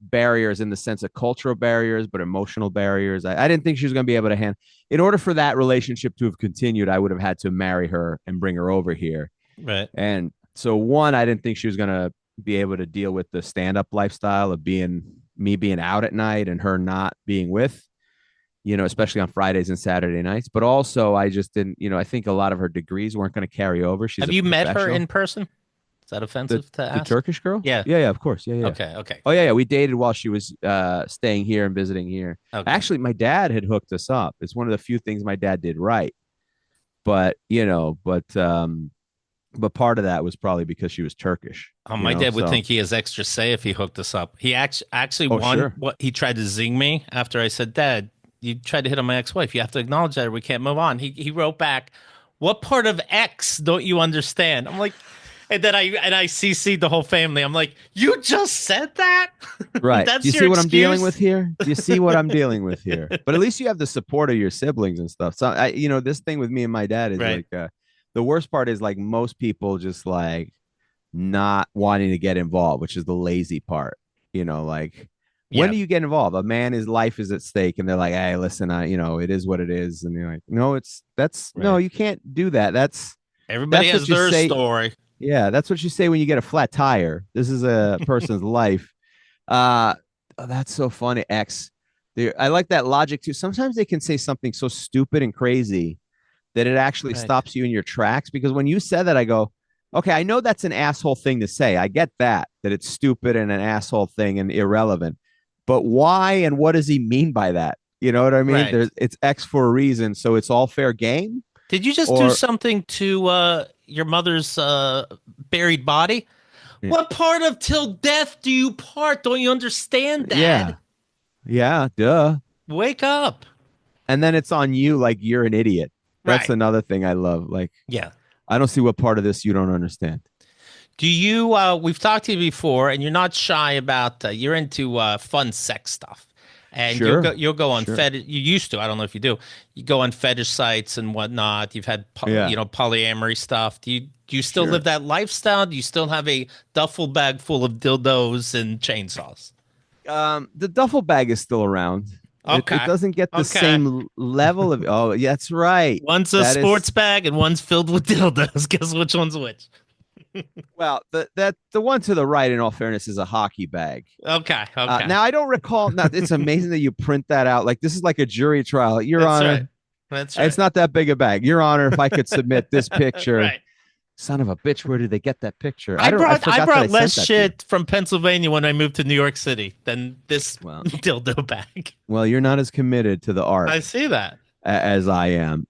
barriers in the sense of cultural barriers, but emotional barriers. I didn't think she was gonna be able to handle. In order for that relationship to have continued, I would have had to marry her and bring her over here.
Right.
And so one, I didn't think she was gonna be able to deal with the stand-up lifestyle of being out at night and her not being with, especially on Fridays and Saturday nights. But also, I just didn't, I think a lot of her degrees weren't going to carry over. She's
Have
a
you met her
professional.
in person? Is that
The
offensive to
the
ask?
Turkish girl?
Yeah.
Yeah, of course. Yeah, yeah.
Okay. Okay.
Oh yeah, yeah. We dated while she was staying here and visiting here.
Okay.
Actually, my dad had hooked us up. It's one of the few things my dad did right. But but part of that was probably because she was Turkish.
My dad would
So
think he has extra say if he hooked us up. He actually
oh
won
sure.
what he tried to zing me after I said, "Dad, you tried to hit on my ex-wife. You have to acknowledge that or we can't move on." He wrote back, "What part of X don't you understand?" I'm like, and then I CC'd the whole family. I'm like, "You just said that?
Right. Do you
That's your
see what I'm dealing with
excuse?"
here? Do you see what I'm dealing with here? But at least you have the support of your siblings and stuff. So this thing with me and my dad is
Right.
like the worst part is like most people just like not wanting to get involved, which is the lazy part. Like when
Yeah.
do you get involved? A man, his life is at stake, and they're like, "Hey, listen, it is what it is," and you're like, "No, no,
Right.
you can't do that.
Everybody
That's
has
what you
their
say.
story.
Yeah, that's what you say when you get a flat tire. This is a person's life. Uh, oh, that's so funny. I like that logic too. Sometimes they can say something so stupid and crazy that it actually
Right.
stops you in your tracks. Because when you said that, I go, okay, I know that's an asshole thing to say. I get that it's stupid and an asshole thing and irrelevant. But why and what does he mean by that? You know what I mean?
Right.
It's X for a reason. So it's all fair game.
Did you just do
Or
something to your mother's buried body?
yeah,
What part of till death do you part? Don't you understand,
yeah,
Dad?
yeah, duh.
Wake up.
And then it's on you like you're an idiot. That's
Right.
another thing I love. Like,
Yeah.
I don't see what part of this you don't understand.
Do you, we've talked to you before, and you're not shy about, you're into fun sex stuff. And
Sure,
you'll go on
sure.
fetish. You used to. I don't know if you do. You go on fetish sites and whatnot. You've had,
Yeah,
polyamory stuff. Do you still live
sure.
that lifestyle? Do you still have a duffel bag full of dildos and chainsaws?
The duffel bag is still around. It
Okay.
doesn't get the
Okay.
same level of. Oh, yeah, that's right.
One's a
That
sports
is
bag and one's filled with dildos. Guess which one's which?
well, the one to the right, in all fairness, is a hockey bag.
Okay. Okay.
Now I don't recall. Now it's amazing that you print that out. Like this is like a jury trial, Your
That's right.
Honor.
That's
It's
right.
not that big a bag, Your Honor. If I could submit this picture,
Right.
son of a bitch, where did they get that picture?
I
I
brought I
forgot that I
brought less
sent that to you.
shit from Pennsylvania when I moved to New York City than this
Well,
dildo bag.
well, you're not as committed to the art
I see that.
as I am.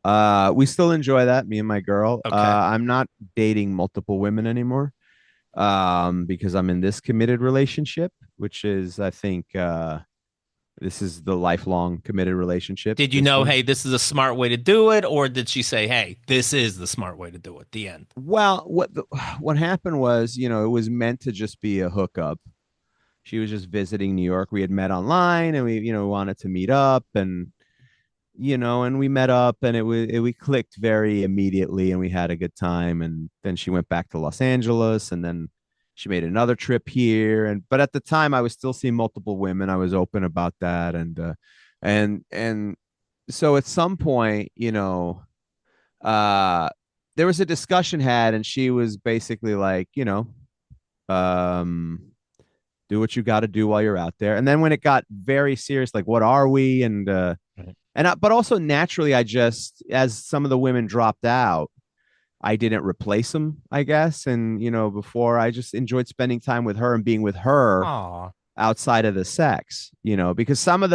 We still enjoy that, me and my girl.
Okay.
I'm not dating multiple women anymore, because I'm in this committed relationship, which is, I think, this is the lifelong committed relationship.
Did you
This
know,
one.
hey, this is a smart way to do it, or did she say, hey, this is the smart way to do it? The end.
Well, what happened was, it was meant to just be a hookup. She was just visiting New York. We had met online, and we wanted to meet up, and we met up, and we clicked very immediately, and we had a good time. And then she went back to Los Angeles, and then she made another trip here. But at the time, I was still seeing multiple women. I was open about that, and so at some point, uh, there was a discussion had, and she was basically like, um, do what you got to do while you're out there. And then when it got very serious, like, what are we? But also naturally, as some of the women dropped out, I didn't replace them, I guess. And, before I just enjoyed spending time with her and being with her
Oh,
outside of the sex, because some of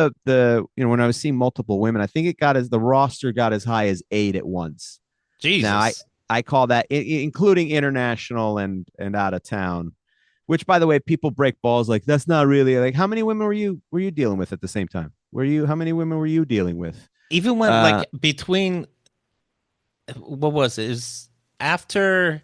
when I was seeing multiple women, I think the roster got as high as 8 at once. Now
Jesus.
I call that including international and out of town, which by the way, people break balls like that's not really like how many women were you dealing with at the same time? How many women were you dealing with?
Even when
Uh,
like between what was it? It was after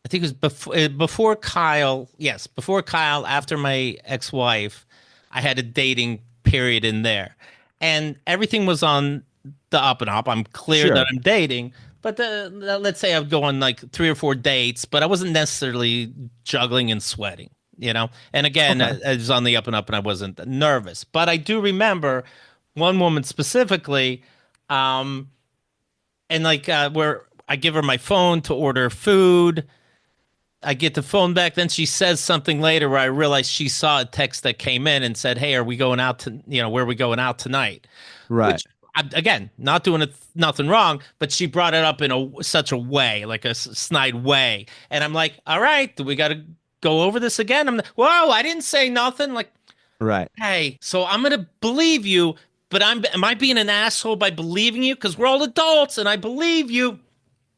I think it was before Kyle. Yes, before Kyle. After my ex-wife, I had a dating period in there, and everything was on the up and up. I'm clear that
sure.
I'm dating, but let's say I would go on like 3 or 4 dates, but I wasn't necessarily juggling and sweating. And again,
Okay.
I was on the up and up, and I wasn't nervous. But I do remember one woman specifically, um, and like where I give her my phone to order food. I get the phone back. Then she says something later where I realize she saw a text that came in and said, "Hey, are we going out to where are we going out tonight?"
Right.
Which again, not doing nothing wrong, but she brought it up in such a way, like a snide way, and I'm like, "All right, do we got to go over this again?" Whoa, I didn't say nothing. Like,
Right.
hey, so I'm gonna believe you, but am I being an asshole by believing you? Because we're all adults, and I believe you.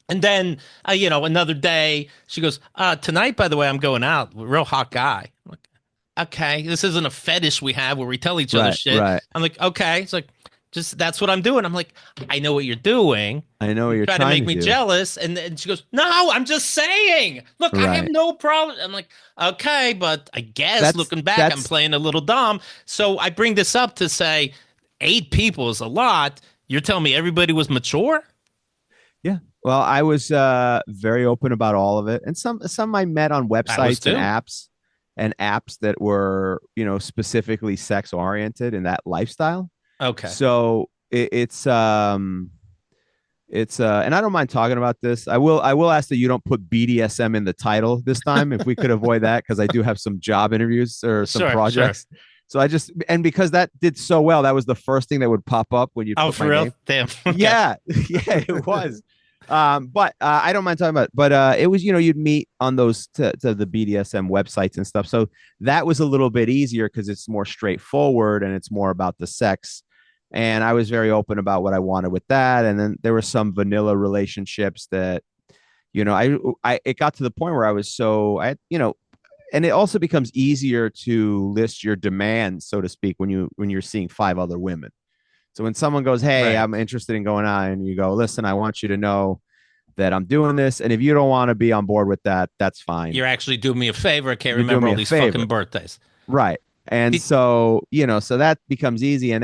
And then, another day, she goes, tonight, by the way, I'm going out. Real hot guy. I'm like, okay, this isn't a fetish we have where we tell each other
Right.
shit.
Right.
I'm like, okay. It's like, just that's what I'm doing. I'm like, I know what you're doing.
I know what
You
you're
try to
trying
make
to
me
do.
jealous. And she goes, no, I'm just saying. Look, I have
Right.
no problem. I'm like, okay, but I guess
That's
looking back, I'm
that's
playing a little dumb. So I bring this up to say 8 people is a lot. You're telling me everybody was mature?
Yeah. Well, I was very open about all of it, and some I met on
I was
websites
too.
and apps that were specifically sex oriented in that lifestyle.
Okay.
So and I don't mind talking about this. I will ask that you don't put BDSM in the title this time if we could avoid that, because I do have some job interviews or some
Sure, sure.
projects. So and because that did so well, that was the first thing that would pop up when you
Oh,
put
for
my
real?
name.
Damn. Okay.
Yeah, yeah, it was. But I don't mind talking about it. But it was, you'd meet on those to the BDSM websites and stuff. So that was a little bit easier because it's more straightforward and it's more about the sex. And I was very open about what I wanted with that. And then there were some vanilla relationships that, it got to the point where I was and it also becomes easier to list your demands, so to speak, when you're seeing 5 other women. So when someone goes, "Hey,
Right.
I'm interested in going on," and you go, "Listen, I want you to know that I'm doing this, and if you don't want to be on board with that, that's fine.
You're actually doing me a favor. I can't
You're doing
remember
me
all
a
these
favor."
fucking birthdays.
Right. And
Did,
so, so that becomes easy. And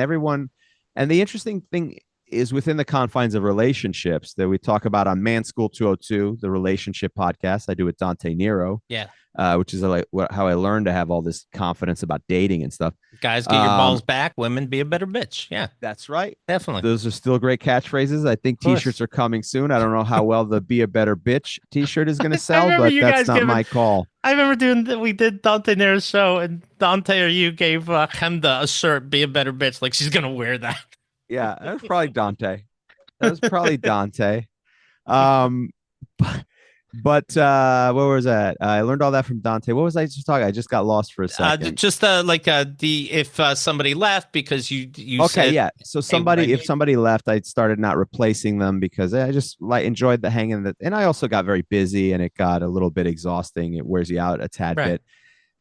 the interesting thing is within the confines of relationships that we talk about on Man School 202, the relationship podcast I do with Dante Nero,
yeah.
which is like how I learned to have all this confidence about dating and stuff.
Guys, get your balls
Um,
back. Women, be a better bitch. Yeah,
that's right.
definitely.
Those are still great catchphrases. I think
Of course.
t-shirts are coming soon. I don't know how well the Be a Better Bitch t-shirt is going to
I
sell,
remember
but
you
that's
guys
not
giving.
my call.
I remember we did Dante Nero's show, and Dante or you gave Hemda a shirt, be a better bitch. Like she's going to wear that.
Yeah, that was probably Dante. That was probably Dante. Um, but what was that? I learned all that from Dante. What was I just talking? I just got lost for a second.
Just like the if somebody left because you
Okay,
said,
yeah. So
hey, what I
if
need.
somebody left, I started not replacing them because I just like enjoyed the hanging. And I also got very busy, and it got a little bit exhausting. It wears you out a tad
Right.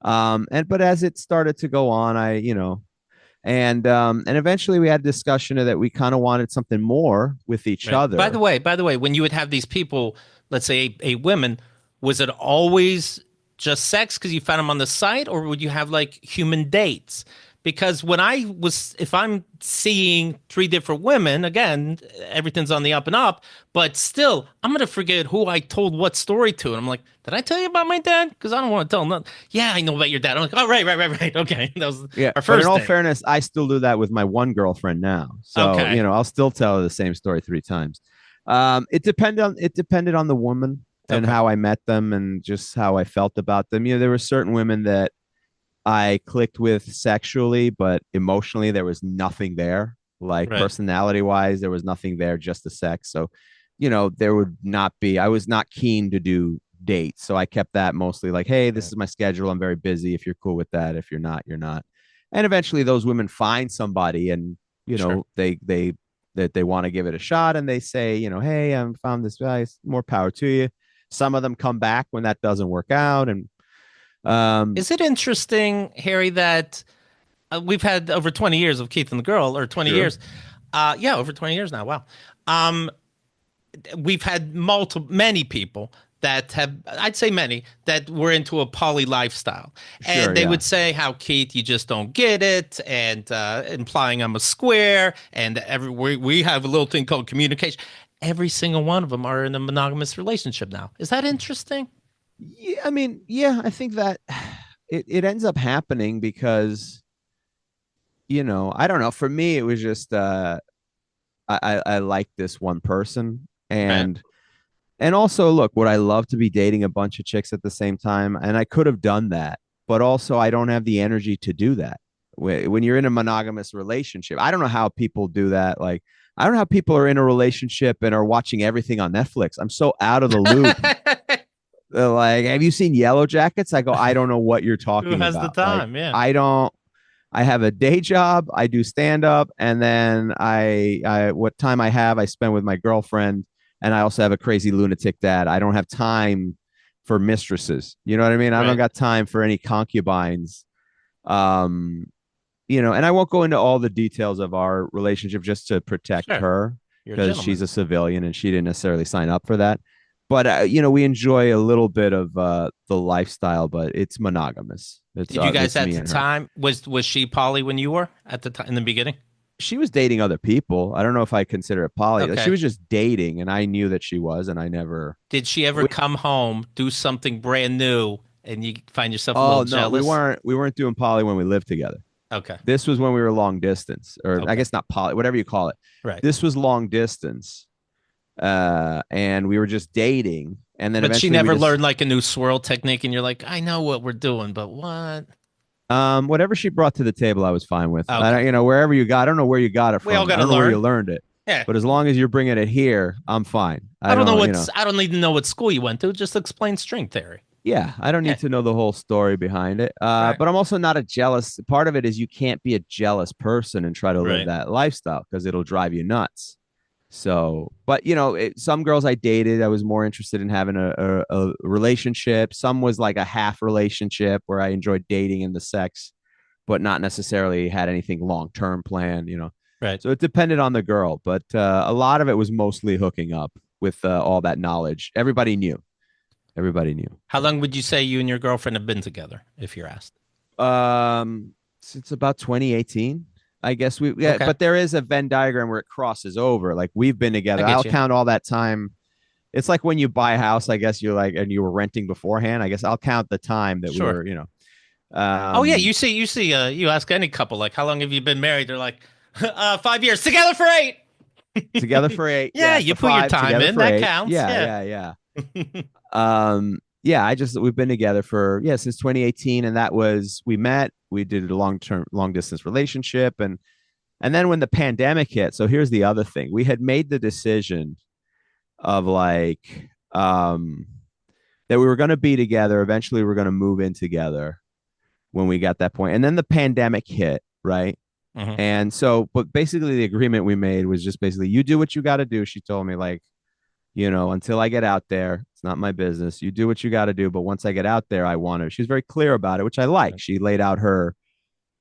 bit. But as it started to go on, and eventually we had a discussion that we kind of wanted something more with each
Right.
other.
By the way, when you would have these people, let's say a women, was it always just sex because you found them on the site, or would you have like human dates? Because if I'm seeing 3 different women, again, everything's on the up and up, but still, I'm gonna forget who I told what story to, and I'm like, did I tell you about my dad? Because I don't want to tell them. Yeah, I know about your dad. I'm like, oh, right, okay, that was
Yeah,
our
but in
first
all
date.
fairness, I still do that with my one girlfriend now. So,
Okay,
I'll still tell her the same story 3 times. It depended on the woman and
okay,
how I met them and just how I felt about them. There were certain women that I clicked with sexually, but emotionally there was nothing there. Like
right.
personality wise, there was nothing there, just the sex. So, there would not be, I was not keen to do dates. So I kept that mostly like, hey, this
Right.
is my schedule. I'm very busy. If you're cool with that, if you're not, you're not. And eventually those women find somebody and,
Sure.
that they want to give it a shot and they say, hey, I found this guy, more power to you. Some of them come back when that doesn't work out. And um,
Is it interesting, Harry, that we've had over 20 years of Keith and the Girl, or 20
sure,
years? Yeah, over 20 years now. Wow. Um, we've had many people that have, I'd say many, that were into a poly lifestyle.
sure,
And they
yeah.
would say how, Keith, you just don't get it, and implying I'm a square, and we have a little thing called communication. Every single one of them are in a monogamous relationship now. Is that interesting?
Yeah, I mean, yeah, I think that it ends up happening because, I don't know. For me, it was just I like this one person
Right.
and also look, would I love to be dating a bunch of chicks at the same time? And I could have done that, but also I don't have the energy to do that. When you're in a monogamous relationship, I don't know how people do that. Like, I don't know how people are in a relationship and are watching everything on Netflix. I'm so out of the loop. They're like, have you seen Yellow Jackets? I go, I don't know what you're
Who
talking
has the
about. Like,
time? Yeah.
I don't. I have a day job. I do stand up, and then what time I have, I spend with my girlfriend, and I also have a crazy lunatic dad. I don't have time for mistresses. You know what I mean? I don't
Right.
got time for any concubines. Um, and I won't go into all the details of our relationship just to protect
Sure.
her
You're a
because she's
gentleman.
a civilian and she didn't necessarily sign up for that. But we enjoy a little bit of the lifestyle, but it's monogamous.
Did you guys
It's
at
me
the
and her.
time, was she poly when you were at the time in the beginning?
She was dating other people. I don't know if I consider it poly. Like, she
Okay.
was just dating, and I knew that she was, and I never.
Did she ever
We,
come home, do something brand new, and you find yourself a little
oh no, we
jealous?
weren't. We weren't doing poly when we lived together.
Okay.
This was when we were long distance, or I
Okay.
guess not poly, whatever you call it.
Right.
This was long distance, and we were just dating, and then
But she
eventually we
never
just
learned like a new swirl technique, and you're like, I know what we're doing, but what?
whatever she brought to the table, I was fine with. I
Okay.
don't, wherever you got, I don't know where you got it
We all
from.
got
I
to
don't know where you
learn.
learned it,
Yeah.
but as long as you're bringing it here, I'm fine.
I don't know
You know.
I don't need to know what school you went to. Just explain string theory.
Yeah, I don't
Yeah.
need to know the whole story behind it.
Right.
But I'm also not a jealous. Part of it is you can't be a jealous person and try to live
Right.
that lifestyle because it'll drive you nuts. So, but some girls I dated, I was more interested in having a relationship. Some was like a half relationship where I enjoyed dating and the sex, but not necessarily had anything long term planned.
Right.
So it depended on the girl, but a lot of it was mostly hooking up with all that knowledge. Everybody knew. Everybody knew.
How long would you say you and your girlfriend have been together, if you're asked?
Since about 2018, I guess yeah,
Okay.
but there is a Venn diagram where it crosses over. Like, we've been
I
together.
get
I'll
you.
count all that time. It's like when you buy a house, I guess you're like, and you were renting beforehand. I guess I'll count the time that we
Sure.
were.
Oh yeah,
Um,
you ask any couple like, how long have you been married? They're like, 5 years together for 8.
Together for 8.
Yeah,
Yes,
you
the
put your
5
time
together
in.
for
That
8.
counts.
Yeah,
Yeah.
yeah, yeah. Yeah, we've been together for, yeah, since 2018, and that was, we met, we did a long distance relationship, and then when the pandemic hit, so here's the other thing. We had made the decision of like that we were going to be together. Eventually we were going to move in together when we got that point. And then the pandemic hit, right?
Hmm.
And so, but basically the agreement we made was just basically, you do what you got to do. She told me, like, until I get out there, it's not my business. You do what you got to do, but once I get out there, I want to. She was very clear about it, which I like. She laid out her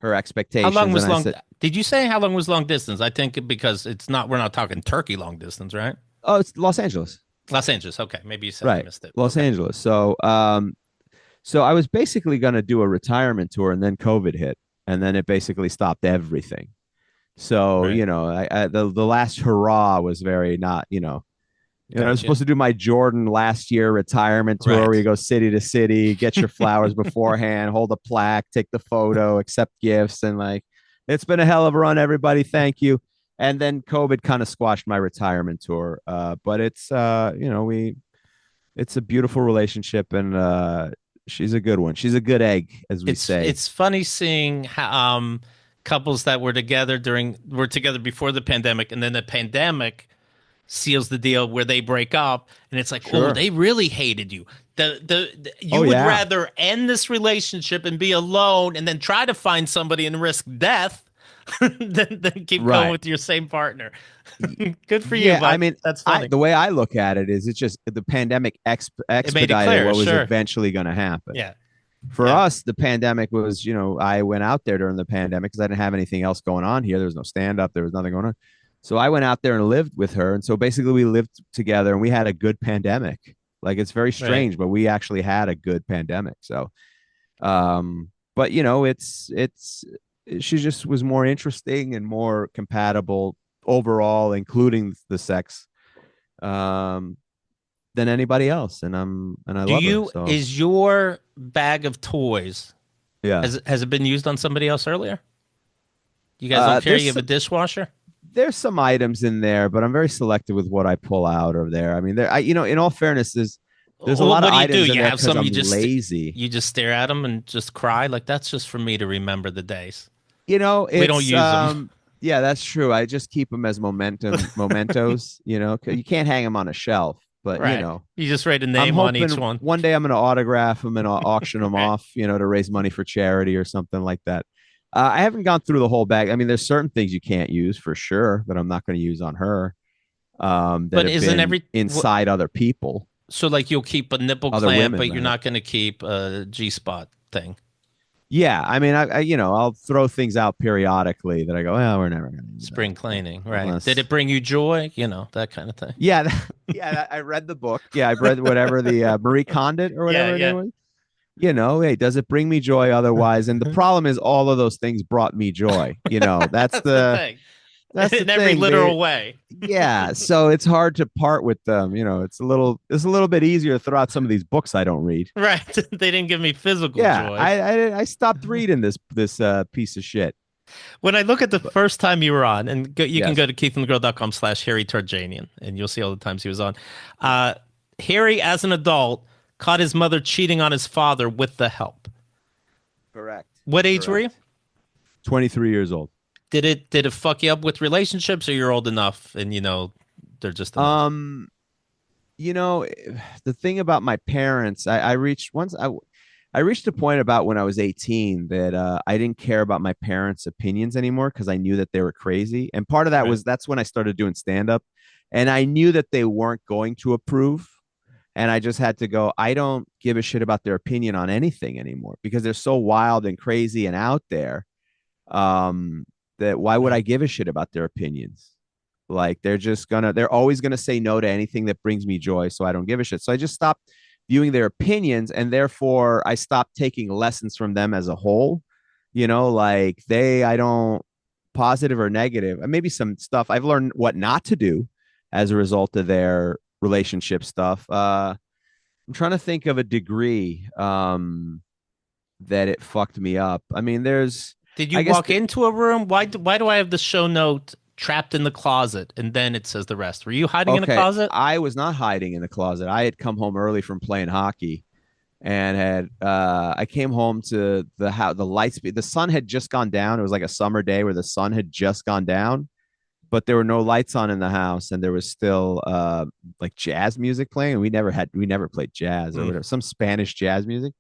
How long
expectations, and
was
I
long?
said,
Did you say how long was long distance? I think because we're not talking Turkey long distance, right?
"Oh, it's Los Angeles."
Los Angeles. Okay, maybe you said I
Right.
missed it.
Los
Okay.
Angeles. So I was basically going to do a retirement tour, and then COVID hit, and then it basically stopped everything. So,
Right.
the last hurrah was very not, I was
Gotcha.
supposed to do my Jordan last year retirement tour where
Right.
you go city to city, get your flowers beforehand, hold a plaque, take the photo, accept gifts, and like, it's been a hell of a run, everybody. Thank you. And then COVID kind of squashed my retirement tour. But it's a beautiful relationship, and she's a good one. She's a good egg, as we say.
It's funny seeing how, couples that were together before the pandemic, and then the pandemic seals the deal where they break up, and it's like, oh,
Sure.
they really hated you. You
Oh
would
yeah.
rather end this relationship and be alone and then try to find somebody and risk death than keep going
Right.
with your same partner.
Y-
Good for you,
Yeah, I
but
mean,
that's
I
funny.
the way I look at it is it's just the pandemic
It made it
expedited
clear,
what was
sure.
eventually going to happen.
Yeah.
For
Yeah.
us, the pandemic was, I went out there during the pandemic because I didn't have anything else going on here. There was no stand up, there was nothing going on. So I went out there and lived with her. And so basically we lived together and we had a good pandemic. Like it's very
Right.
strange, but we actually had a good pandemic. So but it's she just was more interesting and more compatible overall, including the sex, um, than anybody else. And I love her. So
Is your bag of toys,
yeah.
has it been used on somebody else earlier? You guys don't care? You
There's
have a dishwasher?
there's some items in there, but I'm very selective with what I pull out of there. I mean, in all fairness, there's a lot of
What do you do?
items in
You
there
have
because
some
I'm lazy.
you just stare at them and just cry? Like that's just for me to remember the days. We don't
It's
use them.
yeah, that's true. I just keep them as mementos. 'Cause you can't hang them on a shelf, but
Right. You just write a
I'm
name on each
hoping
one.
one day I'm going to autograph them and I'll auction them
Right.
off, to raise money for charity or something like that. I haven't gone through the whole bag. I mean, there's certain things you can't use for sure that I'm not going to use on her, that
But
have
isn't
been
every
inside other people,
so like you'll keep a nipple
other
clamp,
women,
but you're
rather.
not going to keep a G spot thing.
Yeah, I mean, I'll throw things out periodically that I go, well, we're never going to use that,
Spring cleaning, right? Did
unless.
it bring you joy? That kind of thing.
Yeah, I read the book. Yeah, I read whatever the Marie Condit or
Yeah,
whatever her name
yeah.
was. Hey, does it bring me joy otherwise? And the problem is, all of those things brought me joy. That's
That's the
the
thing.
that's the
In every
thing. They
literal way.
Yeah, so it's hard to part with them. It's a little bit easier to throw out some of these books I don't read.
Right. They didn't give me physical
Yeah,
joy.
I stopped reading this piece of shit.
When I look at the
But
first time you were on, and you can
yes,
go to keithandthegirl.com/Harry Terjanian, and you'll see all the times he was on. Uh, Harry, as an adult, caught his mother cheating on his father with the help.
correct,
What age were you?
correct. 23 years old.
Did it fuck you up with relationships, or you're old enough and they're just enough?
Um, you know, the thing about my parents, I reached once I reached a point about when I was 18 that I didn't care about my parents' opinions anymore because I knew that they were crazy. And part of that
Right.
was that's when I started doing stand up. And I knew that they weren't going to approve. And I just had to go, I don't give a shit about their opinion on anything anymore because they're so wild and crazy and out there, um, that why would I
Right.
give a shit about their opinions? Like they're always gonna say no to anything that brings me joy. So I don't give a shit. So I just stopped viewing their opinions, and therefore I stopped taking lessons from them as a whole. Like I don't, positive or negative, and maybe some stuff I've learned what not to do as a result of their relationship stuff. I'm trying to think of a degree that it fucked me up. I mean,
Did you
I guess,
walk into a room? Why do I have the show note trapped in the closet and then it says the rest? Were you hiding in a
okay,
closet?
I was not hiding in the closet. I had come home early from playing hockey and I came home to the house. The sun had just gone down. It was like a summer day where the sun had just gone down, but there were no lights on in the house, and there was still like jazz music playing. And we never played jazz or
Mm.
whatever, some Spanish jazz music.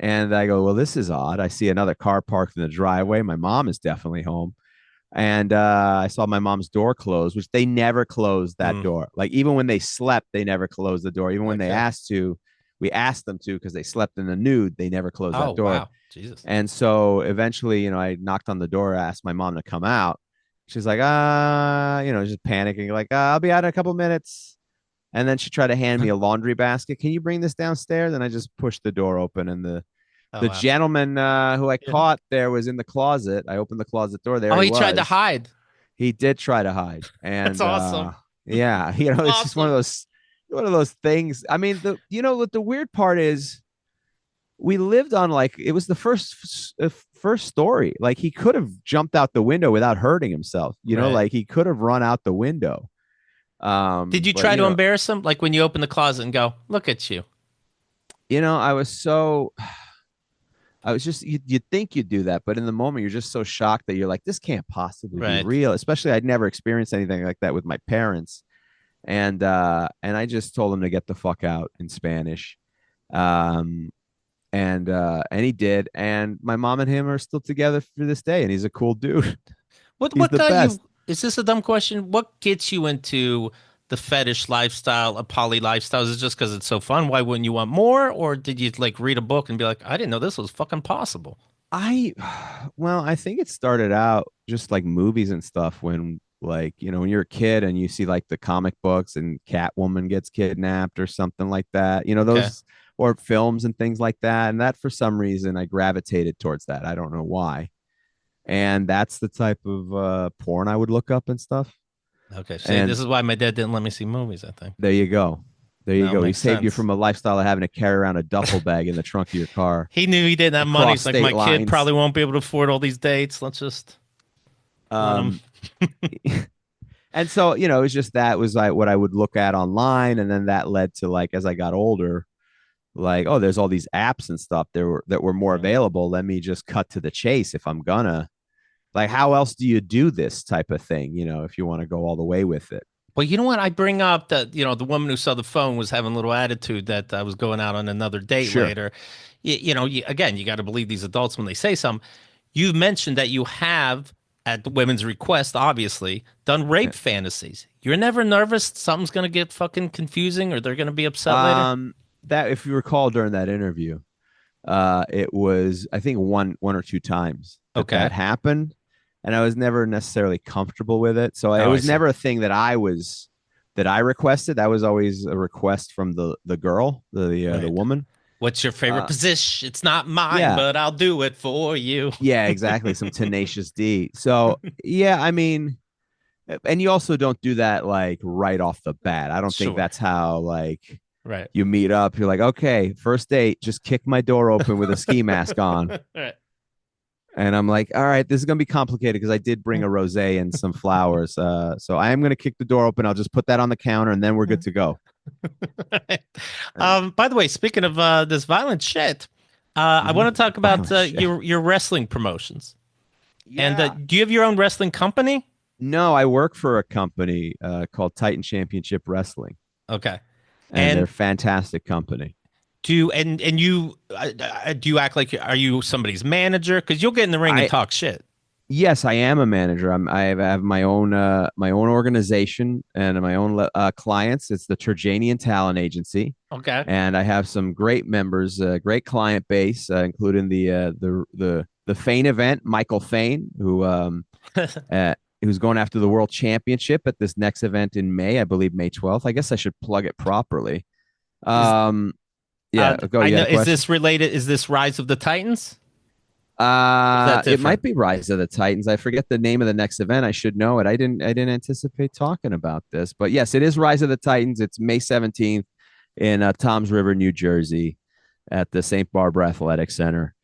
And I go, well, this is odd. I see another car parked in the driveway. My mom is definitely home. And I saw my mom's door closed, which they never closed that
Mm.
door. Like even when they slept, they never closed the door. Even when they
Okay.
asked to, we asked them to because they slept in the nude. They never closed
Oh
that door.
wow, Jesus.
And so eventually, I knocked on the door, asked my mom to come out. She's like, just panicking, like, I'll be out in a couple minutes. And then she tried to hand me a laundry basket. Can you bring this downstairs? And I just pushed the door open, and
Oh
the
wow.
gentleman who I
Yeah.
caught there was in the closet. I opened the closet door. There
Oh,
he
he tried to
was.
hide.
He did try to hide,
That's
and
awesome.
yeah, it's just
Awesome.
one of those things. I mean, what the weird part is, we lived on, like, it was the first story. Like he could have jumped out the window without hurting himself.
Right.
Like he could have run out the window.
Did you
But
try to embarrass him? Like when you open the closet and go, look at you.
I was so. I was just, you'd think you'd do that, but in the moment, you're just so shocked that you're like, this can't possibly be
Right.
real. Especially, I'd never experienced anything like that with my parents. and I just told him to get the fuck out in Spanish. Um, and he did. And my mom and him are still together for this day, and he's a cool dude. He's
What
the
got
best.
you? Is this a dumb question? What gets you into the fetish lifestyle, a poly lifestyle? Is it just because it's so fun? Why wouldn't you want more? Or did you like read a book and be like, I didn't know this was fucking possible?
I well, I think it started out just like movies and stuff when like, when you're a kid and you see like the comic books and Catwoman gets kidnapped or something like that,
Okay.
those or films and things like that. And that for some reason I gravitated towards that. I don't know why. And that's the type of porn I would look up and stuff.
Okay. See, this
And
is why my dad didn't let me see movies, I think.
there you go. There you
Now it
go. He
makes
saved you
sense.
from a lifestyle of having to carry around a duffel bag in the trunk of your car
He knew he didn't have money.
across
He's like,
state
my kid
lines.
probably won't be able to afford all these dates. Let's just let him.
Um, and so, it was just that was like what I would look at online. And then that led to like, as I got older, like, oh, there's all these apps and stuff that were more
Right.
available. Let me just cut to the chase if I'm gonna. Like, how else do you do this type of thing, if you want to go all the way with it?
Well, you know what? I bring up that, the woman who saw the phone was having a little attitude that I was going out on another date
Sure.
later. Again, you got to believe these adults when they say something. You mentioned that you have, at the women's request, obviously, done rape fantasies. You're never nervous something's going to get fucking confusing or they're going to be upset later?
Um, that if you recall during that interview, it was I think one or two times that
Okay.
happened, and I was never necessarily comfortable with it. So it
Oh, I
was
see.
never a thing that I requested. That was always a request from the girl, the
Right.
woman.
What's your favorite
Uh,
position? It's not mine,
yeah,
but I'll do it for you.
yeah, exactly. Some tenacious D. So yeah, I mean, and you also don't do that like right off the bat. I don't think
Sure.
that's how like
Right.
you meet up. You're like, okay, first date, just kick my door open with a ski mask on.
Right.
And I'm like, all right, this is gonna be complicated because I did bring a rosé and some flowers. So I am gonna kick the door open. I'll just put that on the counter, and then we're good to go. And
By the way, speaking of this violent shit, I
mhm,
want to talk about
violent shit.
your wrestling promotions. And
Yeah.
do you have your own wrestling company?
No, I work for a company called Titan Championship Wrestling,
Okay.
and they're
And
fantastic company.
and you do you act like are you somebody's manager? Because you'll get in the ring and
I
talk shit.
Yes, I am a manager. I have my own organization and my own clients. It's the Terjanian Talent Agency,
Okay.
and I have some great members, great client base, including the Fane event, Michael Fane, who's going after the world championship at this next event in May, I believe May 12th. I guess I should plug it properly.
Is
Um, yeah, go.
I
You
know
had a
is
question?
this related? Is this Rise of the Titans? Or is that
It might
different?
be Rise of the Titans. I forget the name of the next event. I should know it. I didn't anticipate talking about this, but yes, it is Rise of the Titans. It's May 17th in Toms River, New Jersey, at the St. Barbara Athletic Center.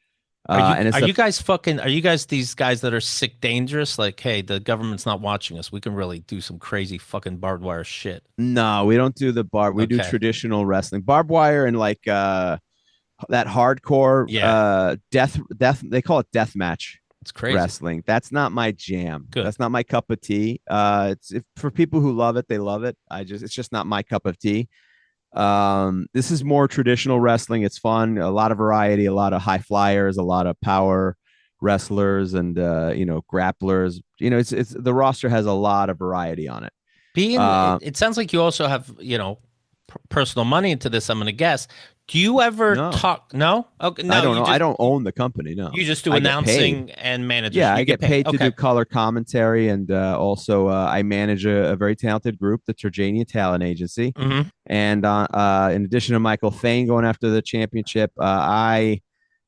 And
Are
it's
you guys fucking are you guys these guys that are sick dangerous? Like, hey, the government's not watching us. We can really do some crazy fucking barbed wire shit.
no, we don't do the bar. We do
Okay.
traditional wrestling, barbed wire, and like that hardcore
Yeah.
death. They call it death match
It's crazy.
wrestling. That's not my jam.
Good.
That's not my cup of tea. It's for people who love it, they love it. It's just not my cup of tea. This is more traditional wrestling. It's fun, a lot of variety, a lot of high flyers, a lot of power wrestlers, and grapplers. It's the roster has a lot of variety on it.
Being
Uh,
it sounds like you also have, personal money into this, I'm gonna guess. Do you ever
no,
talk no? Okay,
I
no,
don't know. I don't own the company. No,
you just do
I get paid.
announcing and managers.
Yeah,
You
I
get
get
paid.
paid to
Okay.
do color commentary, and also I manage a very talented group, the Terjanian Talent Agency.
Hmm.
And in addition to Michael Thane going after the championship, I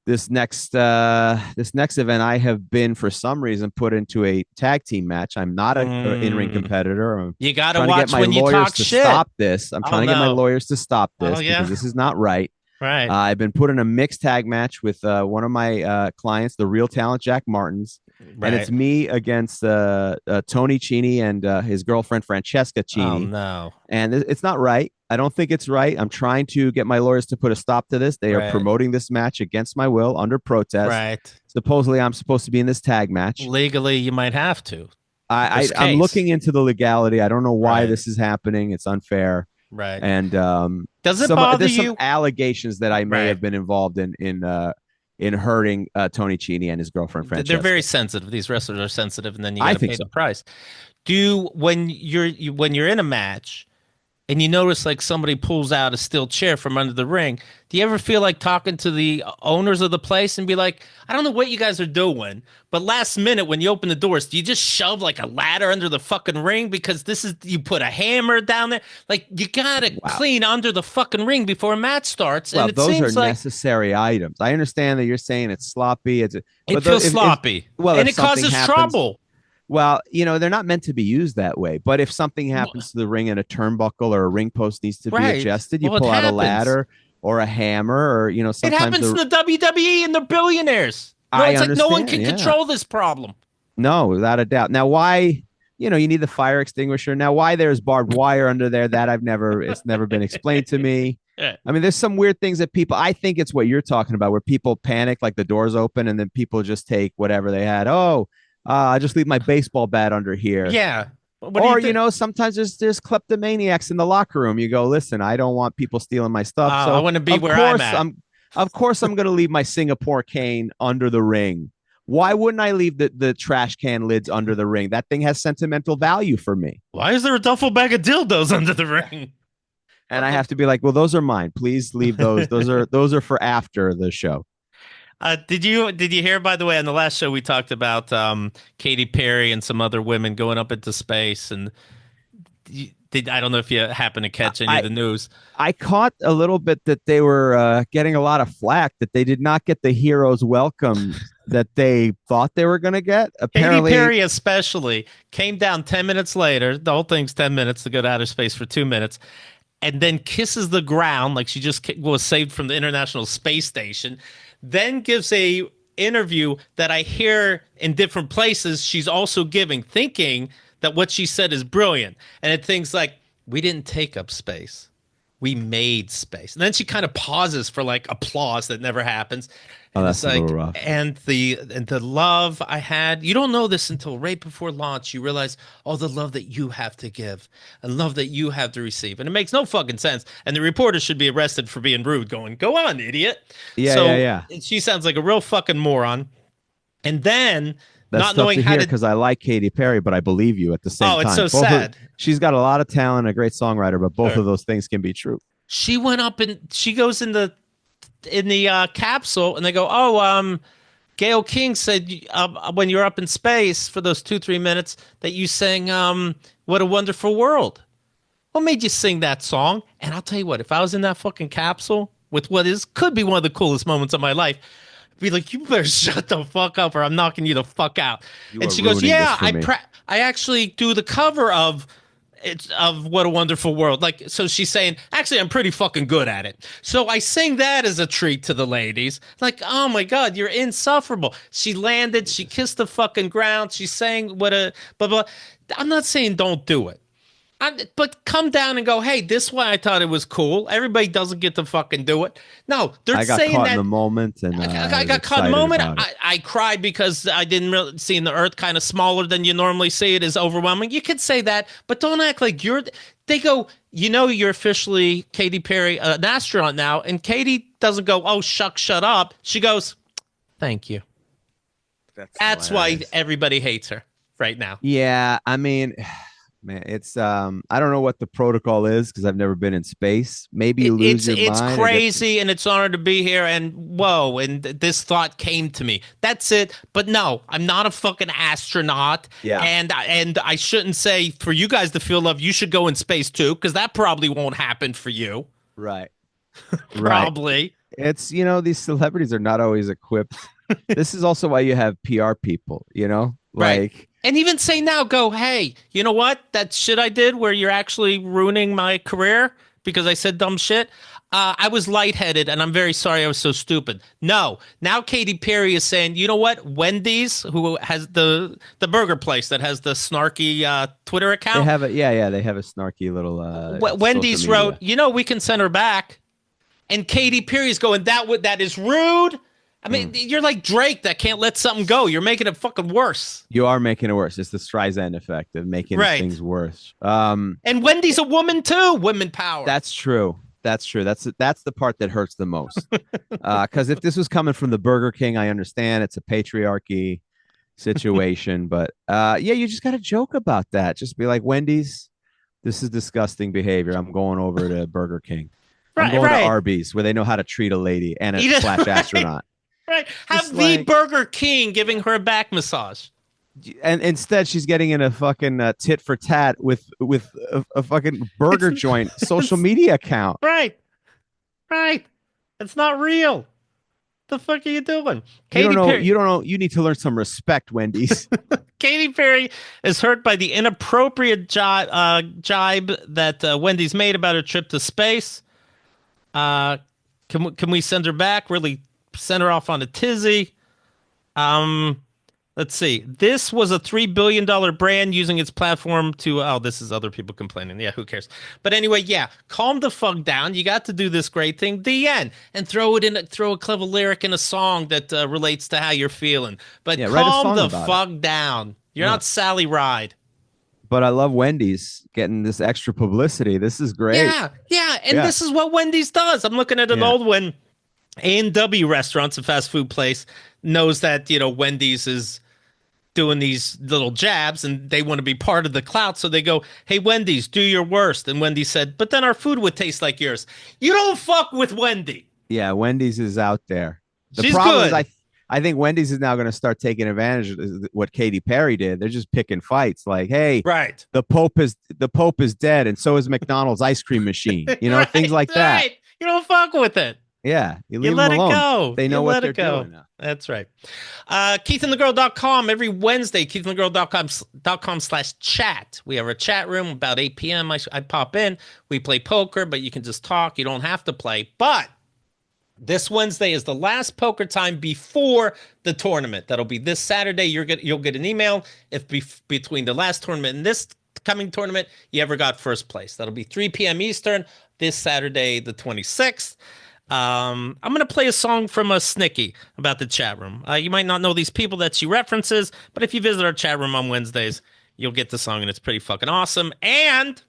this next event I have been for some reason put into a tag team match. I'm not a in-ring
Mm.
competitor. I'm
You gotta
trying to get
watch
my
when you
lawyers
talk
to
shit.
stop this. I'm
Oh
trying to get my
no.
lawyers to stop
Oh
this because
yeah.
this is not right.
Right.
I've been put in a mixed tag match with one of my clients, the Real Talent Jack Martins, and it's
Right.
me against Tony Cini and his girlfriend Francesca
Oh
Cini,
no.
and it's not right. I don't think it's right. I'm trying to get my lawyers to put a stop to this. They are
Right.
promoting this match against my will under protest.
Right.
Supposedly, I'm supposed to be in this tag match.
Legally, you might have to.
I'm looking into the legality. I don't know why this is happening. It's unfair.
Right.
And
does it bother
there's
you?
some allegations that I may have been involved in hurting Tony Cini and his girlfriend Francesca.
They're very sensitive. These wrestlers are sensitive, and then you got to pay the price. When you're in a match and you notice like somebody pulls out a steel chair from under the ring, do you ever feel like talking to the owners of the place and be like, I don't know what you guys are doing, but last minute when you open the doors, do you just shove like a ladder under the fucking ring because you put a hammer down there? Like you gotta clean under the fucking ring before a match starts.
Well,
and
those are necessary items. I understand that you're saying it's sloppy.
It feels sloppy. And it causes trouble.
Well, they're not meant to be used that way. But if something happens to the ring and a turnbuckle or a ring post needs to be adjusted, you pull out a ladder or a hammer, or sometimes
it happens in the WWE and the billionaires. It's like no one can control this problem.
No, without a doubt. Now, why? You need the fire extinguisher. Now, why there's barbed wire under there? That it's never been explained to me. I mean, there's some weird things that I think it's what you're talking about, where people panic, like the doors open, and then people just take whatever they had. I just leave my baseball bat under here.
Yeah.
Or, sometimes there's kleptomaniacs in the locker room. You go, listen, I don't want people stealing my stuff. So
I want to be where I'm at.
Of course, I'm going to leave my Singapore cane under the ring. Why wouldn't I leave the trash can lids under the ring? That thing has sentimental value for me.
Why is there a duffel bag of dildos under the ring?
And I have to be like, well, those are mine. Please leave those. Those are for after the show.
Did you hear, by the way, on the last show we talked about Katy Perry and some other women going up into space, and I don't know if you happen to catch any of the news.
I caught a little bit that they were getting a lot of flack, that they did not get the hero's welcome that they thought they were going to get. Apparently,
Katy Perry especially came down 10 minutes later. The whole thing's 10 minutes to go to outer space for 2 minutes. And then kisses the ground like she just was saved from the International Space Station. Then gives a interview that I hear in different places she's also giving, thinking that what she said is brilliant. And it things like, we didn't take up space. We made space. And then she kind of pauses for like applause that never happens.
And that's a little rough.
And the love I had, you don't know this until right before launch. You realize all the love that you have to give and love that you have to receive. And it makes no fucking sense. And the reporter should be arrested for being rude, going, go on, idiot.
Yeah.
She sounds like a real fucking moron. And then
that's
not knowing how to,
because I like Katy Perry, but I believe you at the same time.
Oh, it's so sad.
She's got a lot of talent, a great songwriter, but both of those things can be true.
She went up and she goes in the capsule, and they go, Gayle King said when you're up in space for those 2-3 minutes that you sang What a Wonderful World. What made you sing that song? And I'll tell you what, if I was in that fucking capsule with could be one of the coolest moments of my life, I'd be like, you better shut the fuck up or I'm knocking you the fuck out. And she goes, yeah, I actually do the cover of What a Wonderful World. Like, so she's saying, actually, I'm pretty fucking good at it. So I sing that as a treat to the ladies. Like, oh my God, you're insufferable. She landed, she kissed the fucking ground, she sang what a blah, blah. I'm not saying don't do it. But come down and go, hey, this one I thought it was cool. Everybody doesn't get to fucking do it. No, they're saying that.
I got caught in the moment. And
I got caught in the moment. I cried because I didn't really see the earth kind of smaller than you normally see. It is overwhelming. You could say that, but don't act like they go, you're officially Katy Perry, an astronaut now. And Katy doesn't go, oh, shut up. She goes, thank you. That's why everybody hates her right now.
Yeah, I mean... Man, it's I don't know what the protocol is because I've never been in space. Maybe you lose your mind.
It's crazy, and it's an honor to be here. And whoa, and this thought came to me. That's it. But no, I'm not a fucking astronaut.
Yeah.
And I shouldn't say for you guys to feel love, you should go in space too, because that probably won't happen for you.
Right.
Probably.
It's these celebrities are not always equipped. This is also why you have PR people.
Right. And even say now, go, hey, you know what? That shit I did where you're actually ruining my career because I said dumb shit. I was lightheaded, and I'm very sorry I was so stupid. No. Now Katy Perry is saying, you know what? Wendy's, who has the burger place that has the snarky Twitter account.
They have they have a snarky little
Wendy's wrote, we can send her back. And Katy Perry's going, that is rude. I mean, you're like Drake that can't let something go. You're making it fucking worse.
You are making it worse. It's the Streisand effect of making
Right.
things worse.
And Wendy's a woman too. Women power.
That's true. That's true. That's the part that hurts the most. Because if this was coming from the Burger King, I understand it's a patriarchy situation, but yeah, you just got to joke about that. Just be like, Wendy's, this is disgusting behavior. I'm going over to Burger King. I'm going to Arby's, where they know how to treat a lady and a slash astronaut.
Right. Have the Burger King giving her a back massage.
And instead, she's getting in a fucking tit for tat with a fucking burger joint social media account.
Right. It's not real. The fuck are you doing?
You don't know. You need to learn some respect, Wendy's.
Katy Perry is hurt by the inappropriate jibe that Wendy's made about her trip to space. Can we send her back? Really send her off on a tizzy? Let's see. This was a $3 billion brand using its platform to... Oh, this is other people complaining. Yeah, who cares? But anyway, yeah, calm the fuck down. You got to do this great thing. The end. And throw a clever lyric in a song that relates to how you're feeling. But calm the fuck down. You're not Sally Ride.
But I love Wendy's getting this extra publicity. This is great.
Yeah. And this is what Wendy's does. I'm looking at an old one. A&W Restaurants, a fast food place, knows that, Wendy's is doing these little jabs and they want to be part of the clout. So they go, hey, Wendy's, do your worst. And Wendy said, but then our food would taste like yours. You don't fuck with Wendy.
Yeah, Wendy's is out there.
She's problem good.
Is I think Wendy's is now going to start taking advantage of what Katy Perry did. They're just picking fights like, hey, the Pope is dead. And so is McDonald's ice cream machine, things like that.
You don't fuck with it.
Yeah, you let it go. They know what they're doing now.
That's right. KeithAndTheGirl.com every Wednesday. KeithAndTheGirl.com/chat. We have a chat room about 8 p.m. I pop in. We play poker, but you can just talk. You don't have to play. But this Wednesday is the last poker time before the tournament. That'll be this Saturday. You'll get an email if between the last tournament and this coming tournament you ever got first place. That'll be 3 p.m. Eastern this Saturday, the 26th. I'm going to play a song from Snicky about the chat room. You might not know these people that she references, but if you visit our chat room on Wednesdays, you'll get the song, and it's pretty fucking awesome. And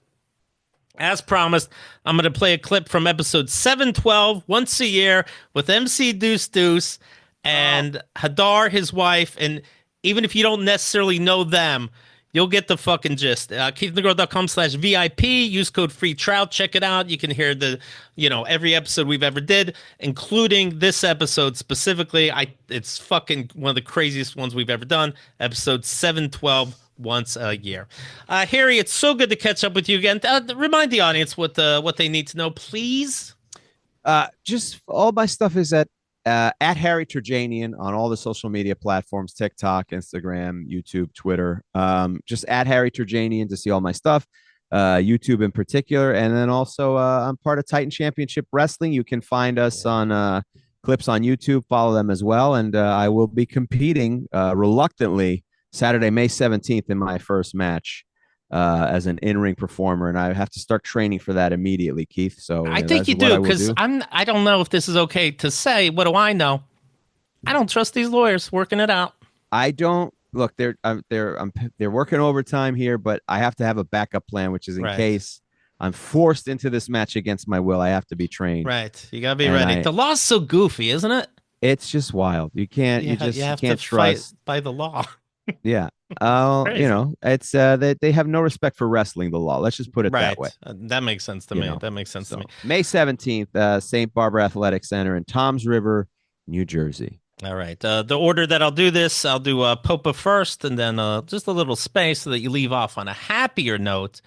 as promised, I'm going to play a clip from episode 712, Once a Year, with MC Deuce Deuce and Hadar, his wife. And even if you don't necessarily know them, you'll get the fucking gist. KeithAndTheGirl.com/VIP. Use code FREETROUT. Check it out. You can hear every episode we've ever did, including this episode specifically. It's fucking one of the craziest ones we've ever done. Episode 712, Once a Year. Harry, it's so good to catch up with you again. Remind the audience what they need to know, please.
Just all my stuff is at Harry Terjanian on all the social media platforms, TikTok, Instagram, YouTube, Twitter. Just at Harry Terjanian to see all my stuff, YouTube in particular. And then also I'm part of Titan Championship Wrestling. You can find us on clips on YouTube. Follow them as well. And I will be competing reluctantly Saturday, May 17th in my first match as an in-ring performer, and I have to start training for that immediately, Keith. So
I think you do, because I don't know if this is okay to say. What do I know? I don't trust these lawyers working it out.
I don't. Look, they're working overtime here, but I have to have a backup plan, which is in case I'm forced into this match against my will. I have to be trained.
Right, you gotta be ready. The law's so goofy, isn't it?
It's just wild. You can't. You can't trust
by the law.
Yeah. It's they have no respect for wrestling the law. Let's just put it that way.
That makes sense to me. That makes sense to me.
May 17th, St. Barbara Athletic Center in Toms River, New Jersey.
All right. The order that I'll do this, I'll do Popa first, and then just a little space so that you leave off on a happier note.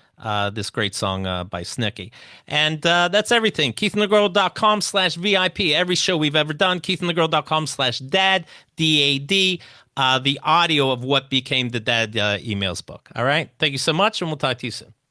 This great song by Snicky. And that's everything. KeithAndTheGirl.com/VIP. Every show we've ever done. KeithAndTheGirl.com/dad, DAD. The audio of what became the Dad emails book. All right. Thank you so much, and we'll talk to you soon.